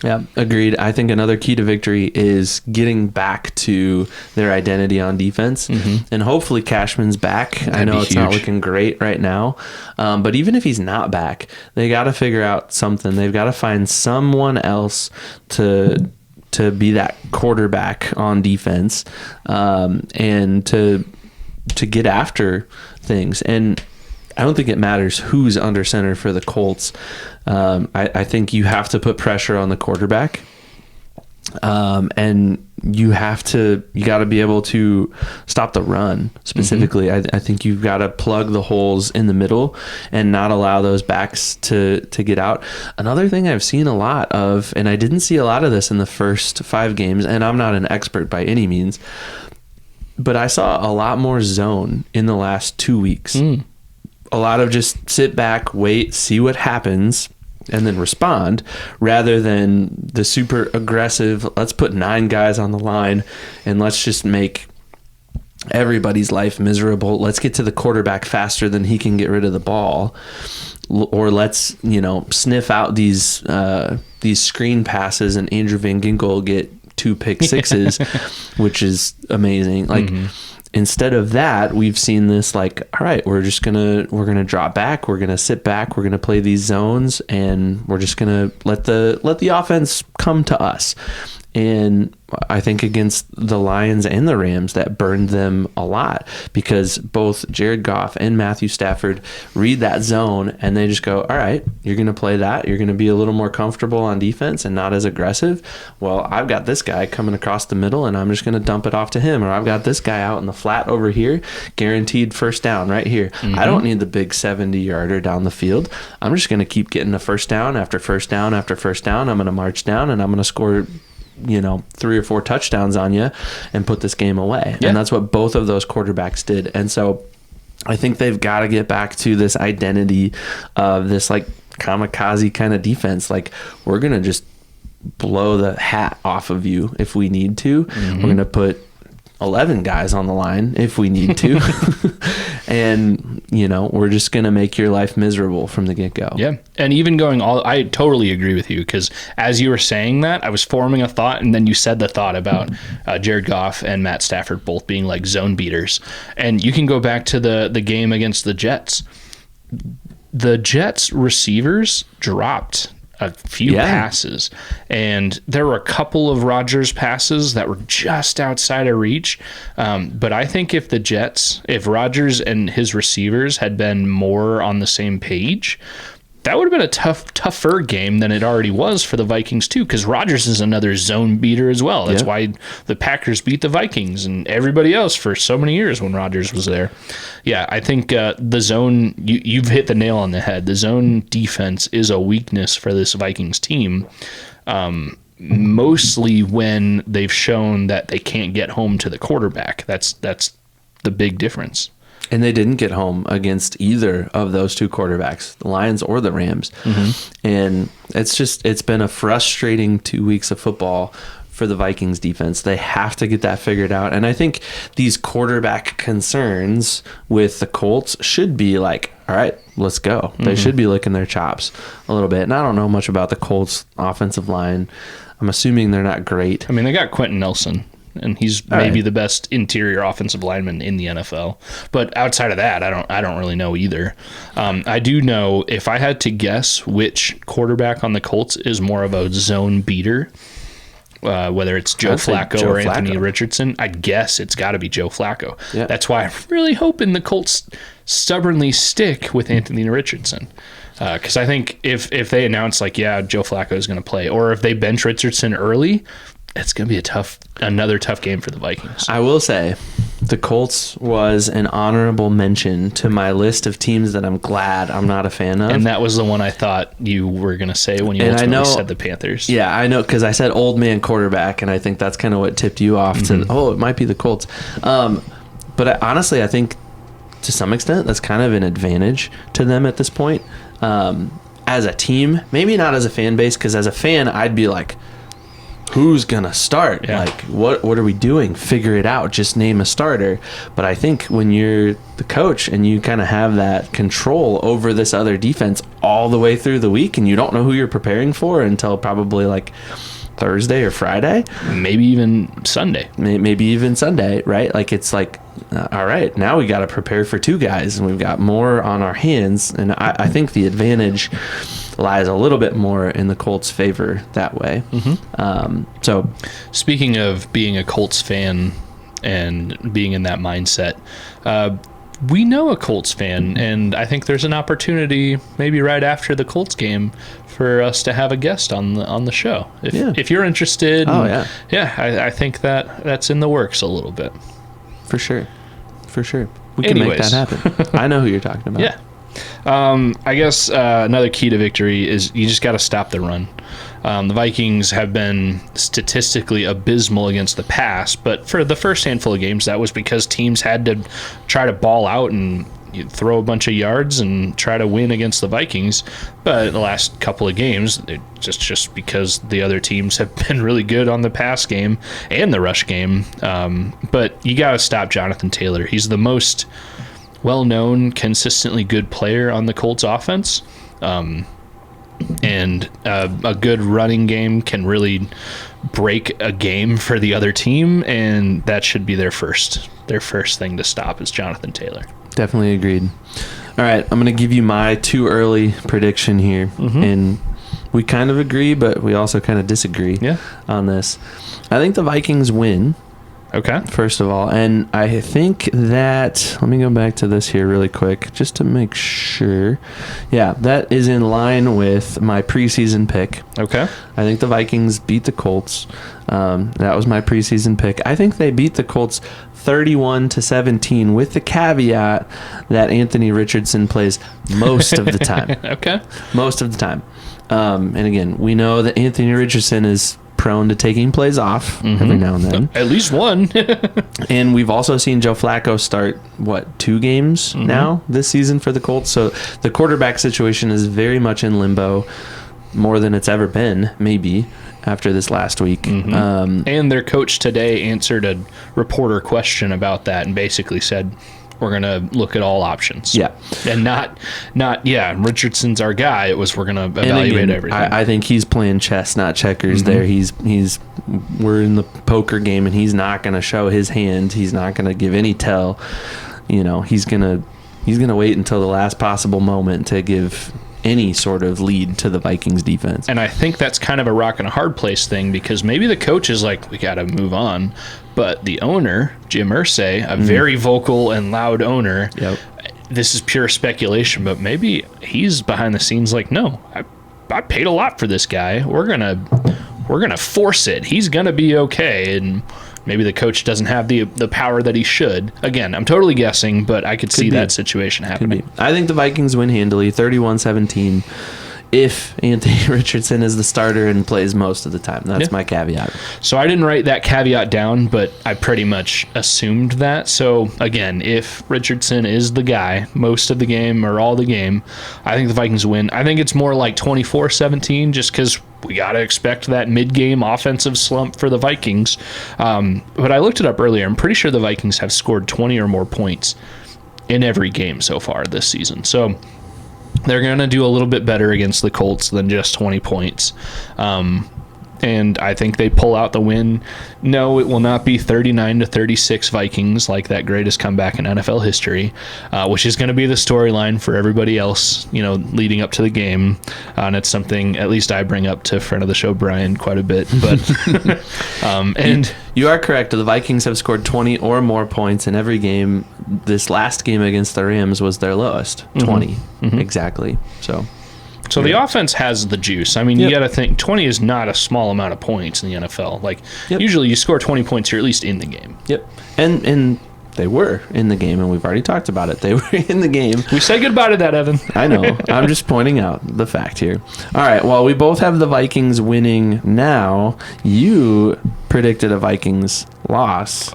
A: Yeah, agreed. I think another key to victory is getting back to their identity on defense. And hopefully Cashman's back. I know it's not looking great right now. But even if he's not back, they got to figure out something. They've got to find someone else to be that quarterback on defense, and to get after things. And I don't think it matters who's under center for the Colts. I think you have to put pressure on the quarterback, and you got to be able to stop the run specifically. I think you've got to plug the holes in the middle and not allow those backs to get out. Another thing I've seen a lot of, and I didn't see a lot of this in the first 5 games, and I'm not an expert by any means, but I saw a lot more zone in the last 2 weeks. A lot of just sit back, wait, see what happens, and then respond, rather than the super aggressive, let's put 9 guys on the line and let's just make everybody's life miserable. Let's get to the quarterback faster than he can get rid of the ball. Or let's, sniff out these screen passes and Andrew Van Ginkel get 2 pick sixes, which is amazing. Instead of that, we've seen this all right, we're gonna drop back, we're gonna sit back, we're gonna play these zones, and we're just gonna let the offense come to us. And I think against the Lions and the Rams, that burned them a lot, because both Jared Goff and Matthew Stafford read that zone and they just go, all right, you're going to play that. You're going to be a little more comfortable on defense and not as aggressive. Well, I've got this guy coming across the middle and I'm just going to dump it off to him. Or I've got this guy out in the flat over here, guaranteed first down right here. I don't need the big 70-yarder down the field. I'm just going to keep getting a first down after first down after first down. I'm going to march down and I'm going to score 3 or 4 touchdowns on you and put this game away. Yeah. And that's what both of those quarterbacks did. And so I think they've got to get back to this identity of this kamikaze kind of defense. We're going to just blow the hat off of you if we need to. We're going to put 11 guys on the line if we need to. And, we're just going to make your life miserable from the get-go.
B: Yeah. And even I totally agree with you, because as you were saying that, I was forming a thought, and then you said the thought about Jared Goff and Matt Stafford both being like zone beaters. And you can go back to the game against the Jets. The Jets receivers dropped a few passes, and there were a couple of Rodgers passes that were just outside of reach. But I think if Rodgers and his receivers had been more on the same page, that would have been a tougher game than it already was for the Vikings too, because Rodgers is another zone beater as well. That's why the Packers beat the Vikings and everybody else for so many years when Rodgers was there. Yeah, I think the zone, you've hit the nail on the head. The zone defense is a weakness for this Vikings team, mostly when they've shown that they can't get home to the quarterback. That's the big difference.
A: And they didn't get home against either of those 2 quarterbacks, the Lions or the Rams. And it's been a frustrating 2 weeks of football for the Vikings defense. They have to get that figured out. And I think these quarterback concerns with the Colts should be all right, let's go. They should be licking their chops a little bit. And I don't know much about the Colts offensive line. I'm assuming they're not great.
B: I mean, they got Quentin Nelson, and he's maybe the best interior offensive lineman in the NFL. But outside of that, I don't really know either. I do know, if I had to guess which quarterback on the Colts is more of a zone beater, whether it's Joe Flacco or Anthony Richardson, I'd guess it's got to be Joe Flacco. Yeah. That's why I'm really hoping the Colts stubbornly stick with Anthony Richardson. Because I think if they announce Joe Flacco is going to play, or if they bench Richardson early, it's going to be another tough game for the Vikings.
A: I will say the Colts was an honorable mention to my list of teams that I'm glad I'm not a fan of.
B: And that was the one I thought you were going to say when you ultimately said the Panthers.
A: Yeah, I know, because I said old man quarterback, and I think that's kind of what tipped you off to, it might be the Colts. But honestly, I think to some extent that's kind of an advantage to them at this point. as a team, maybe not as a fan base, because as a fan, I'd be like, who's gonna start?
B: Yeah.
A: Like, what are we doing? Figure it out. Just name a starter. But I think when you're the coach and you kind of have that control over this other defense all the way through the week, and you don't know who you're preparing for until probably like Thursday or Friday,
B: maybe even Sunday.
A: Maybe even Sunday, right? Like, it's like, all right, now we got to prepare for two guys, and we've got more on our hands. And I think the advantage lies a little bit more in the Colts' favor that way. So,
B: speaking of being a Colts fan and being in that mindset, we know a Colts fan, and I think there's an opportunity maybe right after the Colts game for us to have a guest on the show. If you're interested. I think that's in the works a little bit.
A: For sure. We can make that happen. I know who you're talking about.
B: Yeah. I guess another key to victory is you just got to stop the run. The Vikings have been statistically abysmal against the pass, but for the first handful of games, that was because teams had to try to ball out and throw a bunch of yards and try to win against the Vikings. But the last couple of games, just because the other teams have been really good on the pass game and the rush game. But you got to stop Jonathan Taylor. He's the most well-known, consistently good player on the Colts offense. And a good running game can really break a game for the other team, and that should be their first thing to stop is Jonathan Taylor.
A: Definitely agreed. All right, I'm going to give you my too early prediction here, and we kind of agree, but we also kind of disagree on this. I think the Vikings win.
B: Okay.
A: First of all, and I think that, let me go back to this here really quick just to make sure. Yeah, that is in line with my preseason pick.
B: Okay.
A: I think the Vikings beat the Colts. That was my preseason pick. I think they beat the Colts 31-17 with the caveat that Anthony Richardson plays most of the time.
B: Okay.
A: Most of the time. And again, we know that Anthony Richardson is prone to taking plays off every now and then.
B: At least one.
A: And we've also seen Joe Flacco start, 2 games now this season for the Colts. So the quarterback situation is very much in limbo, more than it's ever been, maybe, after this last week.
B: And their coach today answered a reporter question about that and basically said, we're going to look at all options. Yeah. And not Richardson's our guy. It was, we're going to evaluate everything.
A: I think he's playing chess, not checkers there. We're in the poker game, and he's not going to show his hand. He's not going to give any tell. He's going to wait until the last possible moment to give any sort of lead to the Vikings defense.
B: And I think that's kind of a rock and a hard place thing, because maybe the coach is like, we got to move on. But the owner, Jim Irsay, a very vocal and loud owner, this is pure speculation, but maybe he's behind the scenes like, no, I paid a lot for this guy. We're gonna force it. He's gonna be okay. And maybe the coach doesn't have the power that he should. Again, I'm totally guessing, but I could see that situation happening.
A: I think the Vikings win handily, 31-17. If Anthony Richardson is the starter and plays most of the time. That's my caveat.
B: So I didn't write that caveat down, but I pretty much assumed that. So again, if Richardson is the guy most of the game or all the game, I think the Vikings win. I think it's more like 24-17, just because we got to expect that mid-game offensive slump for the Vikings. But I looked it up earlier. I'm pretty sure the Vikings have scored 20 or more points in every game so far this season. So they're going to do a little bit better against the Colts than just 20 points. And I think they pull out the win. No, it will not be 39-36 Vikings like that greatest comeback in NFL history, which is going to be the storyline for everybody else, leading up to the game. And it's something at least I bring up to friend of the show, Brian, quite a bit. But and
A: you are correct. The Vikings have scored 20 or more points in every game. This last game against the Rams was their lowest, 20 exactly. So
B: the offense has the juice. I mean, you got to think 20 is not a small amount of points in the NFL. Like, usually you score 20 points, you're at least in the game.
A: Yep. And they were in the game, and we've already talked about it. They were in the game.
B: We say goodbye to that, Evan.
A: I know. I'm just pointing out the fact here. All right. Well, we both have the Vikings winning now. You predicted a Vikings loss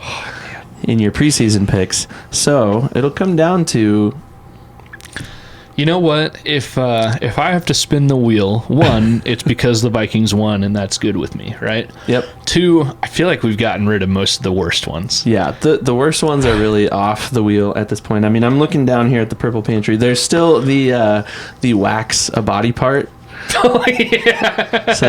A: in your preseason picks. So it'll come down to
B: You know what? If I have to spin the wheel, one, it's because the Vikings won, and that's good with me, right?
A: Yep.
B: Two, I feel like we've gotten rid of most of the worst ones.
A: Yeah, the worst ones are really off the wheel at this point. I mean, I'm looking down here at the Purple Pantry. There's still the wax a body part.
B: Oh, yeah.
A: So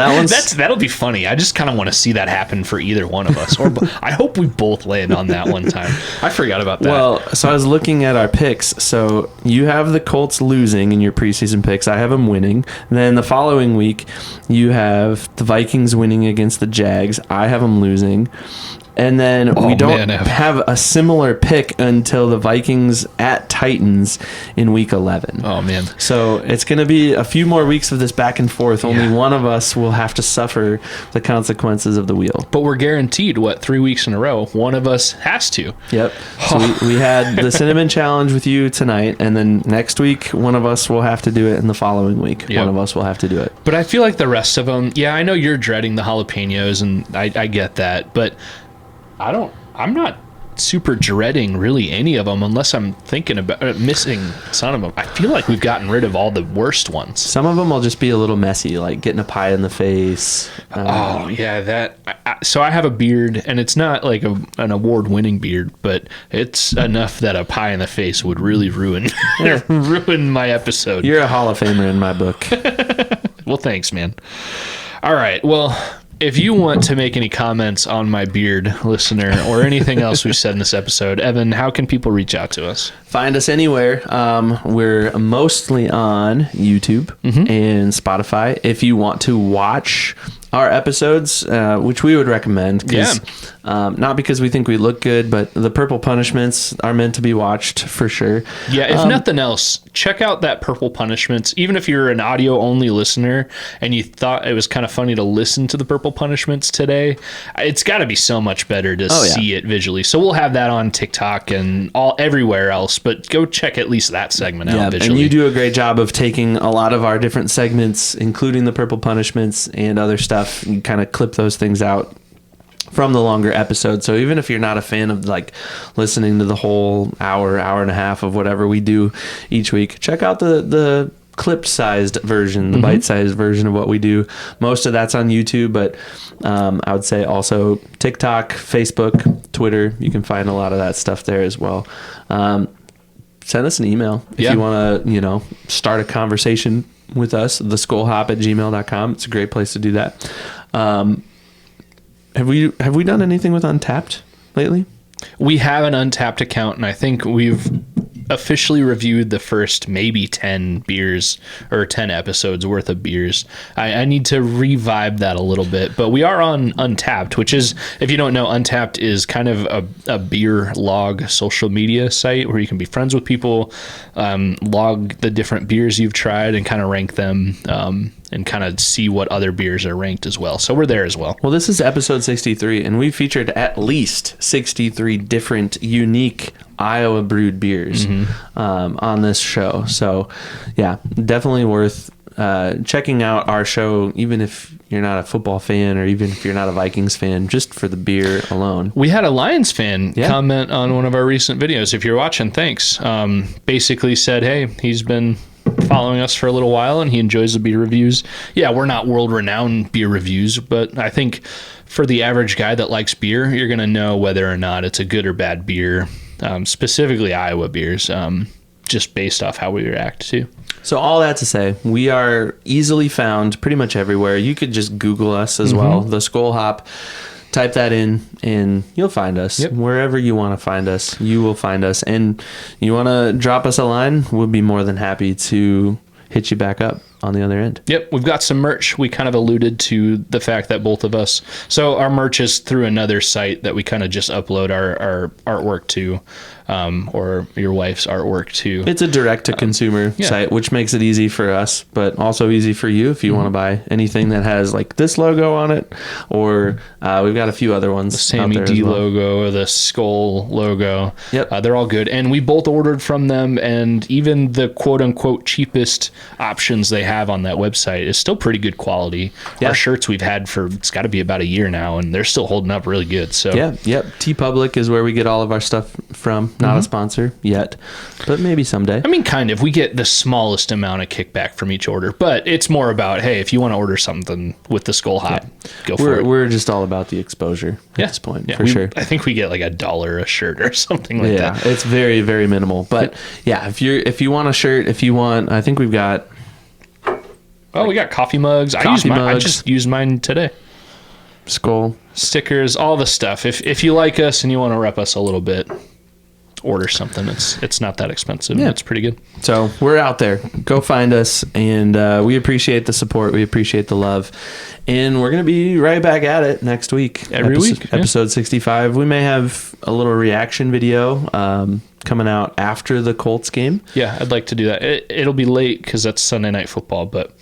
B: that'll be funny. I just kind of want to see that happen for either one of us. Or I hope we both land on that one time. I forgot about that.
A: Well, so I was looking at our picks. So you have the Colts losing in your preseason picks. I have them winning. And then the following week, you have the Vikings winning against the Jags. I have them losing. And then we don't have a similar pick until the Vikings at Titans in week 11.
B: Oh, man.
A: So it's going to be a few more weeks of this back and forth. Only one of us will have to suffer the consequences of the wheel.
B: But we're guaranteed, 3 weeks in a row? One of us has to.
A: Yep. So we had the Cinnamon Challenge with you tonight, and then next week, one of us will have to do it, and the following week, one of us will have to do it.
B: But I feel like the rest of them, I know you're dreading the jalapenos, and I get that, but I'm not super dreading really any of them unless I'm thinking about missing some of them. I feel like we've gotten rid of all the worst ones.
A: Some of them will just be a little messy, like getting a pie in the face.
B: So I have a beard, and it's not like an award-winning beard, but it's enough that a pie in the face would really ruin my episode.
A: You're a Hall of Famer in my book.
B: Well, thanks, man. All right, well, if you want to make any comments on my beard, listener, or anything else we've said in this episode, Evan, how can people reach out to us?
A: Find us anywhere. We're mostly on YouTube and Spotify. If you want to watch our episodes, which we would recommend, not because we think we look good, but the Purple Punishments are meant to be watched for sure.
B: Yeah, if nothing else, check out that Purple Punishments. Even if you're an audio only listener and you thought it was kind of funny to listen to the Purple Punishments today, it's got to be so much better to see it visually. So we'll have that on TikTok and everywhere else, but go check at least that segment out visually.
A: And you do a great job of taking a lot of our different segments, including the Purple Punishments and other stuff, and kind of clip those things out from the longer episode. So even if you're not a fan of like listening to the whole hour and a half of whatever we do each week, check out the clip-sized version, the bite-sized version of what we do. Most of that's on YouTube, but I would say also TikTok, Facebook, Twitter. You can find a lot of that stuff there as well. Send us an email if you want to, start a conversation with us, theskolhop@gmail.com. It's a great place to do that. Have we done anything with Untapped lately?
B: We have an Untapped account, and I think we've officially reviewed the first maybe 10 beers or 10 episodes worth of beers. I need to revive that a little bit, but we are on Untapped, which is, if you don't know, Untapped is kind of a beer log social media site where you can be friends with people, log the different beers you've tried and kind of rank them, and kind of see what other beers are ranked as well. So we're there as well.
A: Well, this is episode 63, and we featured at least 63 different unique Iowa brewed beers on this show. So yeah, definitely worth checking out our show, even if you're not a football fan or even if you're not a Vikings fan, just for the beer alone.
B: We had a Lions fan comment on one of our recent videos. If you're watching, thanks. Basically said, hey, he's been following us for a little while and he enjoys the beer reviews. Yeah, we're not world-renowned beer reviews, but I think for the average guy that likes beer, you're going to know whether or not it's a good or bad beer. Specifically Iowa beers, just based off how we react to.
A: So all that to say, we are easily found pretty much everywhere. You could just Google us as well, the Skol Hop. Type that in and you'll find us. Wherever you want to find us, you will find us. And you want to drop us a line, we'll be more than happy to hit you back up on the other end. Yep,
B: we've got some merch. We kind of alluded to the fact that both of us, so our merch is through another site that we kind of just upload our artwork to, or your wife's artwork to. It's a direct-to-consumer site, which makes it easy for us, but also easy for you if you want to buy anything that has like this logo on it, or we've got a few other ones. The Sammy D logo or the Skol logo. Yep. They're all good. And we both ordered from them, and even the quote-unquote cheapest options they have on that website is still pretty good quality. Our shirts we've had for, it's got to be about a year now, and they're still holding up really good. So TeePublic is where we get all of our stuff from.
A: Not a sponsor yet, but maybe someday.
B: I mean, kind of. We get the smallest amount of kickback from each order, but it's more about, hey, if you want to order something with the Skol hop, go for it.
A: We're just all about the exposure at this point, for sure.
B: I think we get like $1 a shirt or something like that.
A: Yeah, it's very, very minimal. But yeah, if you want a shirt, I think we've got.
B: Oh, we got coffee mugs. I just used mine today.
A: Skol
B: stickers, all the stuff. If you like us and you want to rep us a little bit, order something. It's not that expensive. Yeah. It's pretty good.
A: So we're out there. Go find us, and we appreciate the support. We appreciate the love, and we're gonna be right back at it next week.
B: Every week,
A: episode 65. We may have a little reaction video coming out after the Colts game.
B: Yeah, I'd like to do that. It'll be late because that's Sunday Night Football, but.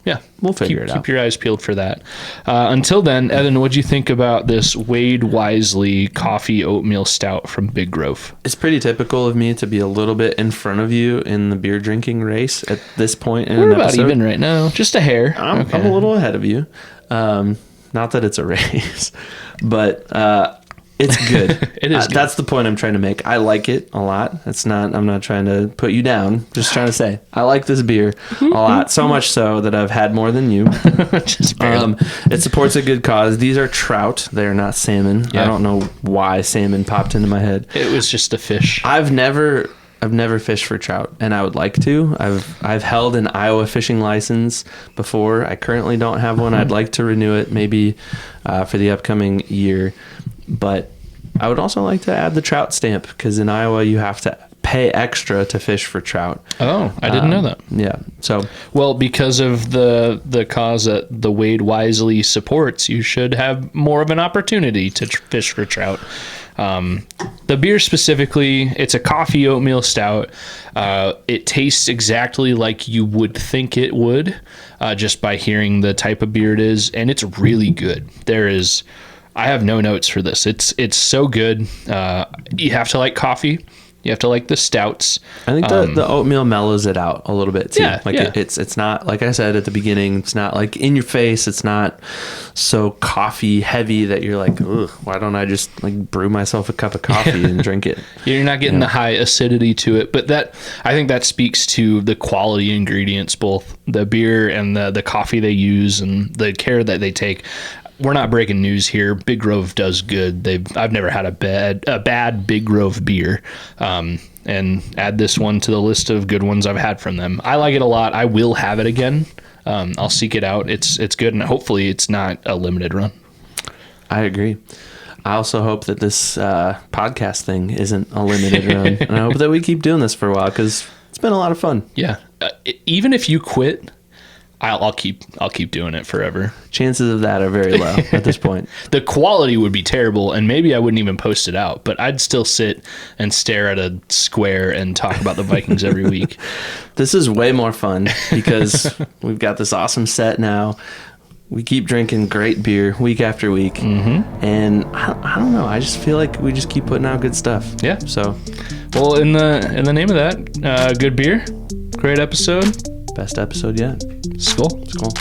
B: Yeah,
A: we'll figure it out.
B: Keep your eyes peeled for that. Until then, Evan, what'd you think about this Wade Wisely coffee oatmeal stout from Big Grove?
A: It's pretty typical of me to be a little bit in front of you in the beer drinking race at this point in
B: We're
A: an
B: about
A: episode.
B: Even right now, just a hair.
A: I'm a little ahead of you. Not that it's a race, but it's good.
B: It is. Good.
A: That's the point I'm trying to make. I like it a lot. I'm not trying to put you down. Just trying to say I like this beer a lot. So much so that I've had more than you. It supports a good cause. These are trout. They are not salmon. Yeah. I don't know why salmon popped into my head.
B: It was just a fish.
A: I've never fished for trout, and I would like to. I've held an Iowa fishing license before. I currently don't have one. I'd like to renew it maybe for the upcoming year. But I would also like to add the trout stamp, because in Iowa you have to pay extra to fish for trout.
B: Oh, I didn't know that.
A: Yeah. So,
B: well, because of the cause that the Wade Wisely supports, you should have more of an opportunity to fish for trout. The beer specifically, it's a coffee oatmeal stout. It tastes exactly like you would think it would, just by hearing the type of beer it is, and it's really good. I have no notes for this. It's so good. You have to like coffee. You have to like the stouts.
A: I think the oatmeal mellows it out a little bit too.
B: Yeah,
A: It's not, like I said at the beginning, it's not like in your face. It's not so coffee heavy that you're like, ugh, why don't I just like brew myself a cup of coffee and drink it?
B: You're not getting the high acidity to it, but I think that speaks to the quality ingredients, both the beer and the coffee they use and the care that they take. We're not breaking news here. Big Grove does good. I've never had a bad Big Grove beer. And add this one to the list of good ones I've had from them. I like it a lot. I will have it again. I'll seek it out. It's good, and hopefully it's not a limited run.
A: I agree. I also hope that this podcast thing isn't a limited run, and I hope that we keep doing this for a while, because it's been a lot of fun.
B: Yeah. Even if you quit, I'll keep doing it forever.
A: Chances of that are very low at this point.
B: The quality would be terrible, and maybe I wouldn't even post it out, but I'd still sit and stare at a square and talk about the Vikings every week.
A: This is way more fun because we've got this awesome set now. We keep drinking great beer week after week, and I don't know. I just feel like we just keep putting out good stuff.
B: Yeah.
A: So,
B: well, in the name of that, good beer, great episode.
A: Best episode yet.
B: Skol.
A: Skol.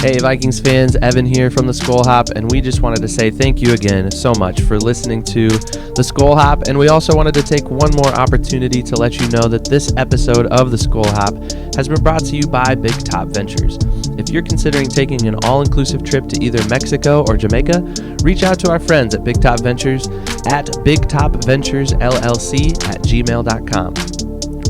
D: Hey Vikings fans, Evan here from the Skol Hop, and we just wanted to say thank you again so much for listening to the Skol Hop, and we also wanted to take one more opportunity to let you know that this episode of the Skol Hop has been brought to you by Big Top Ventures. If you're considering taking an all-inclusive trip to either Mexico or Jamaica, reach out to our friends at Big Top Ventures at bigtopventuresllc@gmail.com.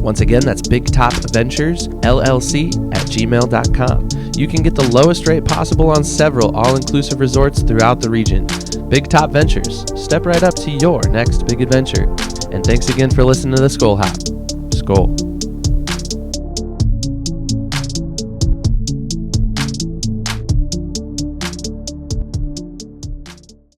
D: Once again, that's bigtopventuresllc@gmail.com. You can get the lowest rate possible on several all-inclusive resorts throughout the region. Big Top Ventures. Step right up to your next big adventure. And thanks again for listening to the Skol Hop. Skol.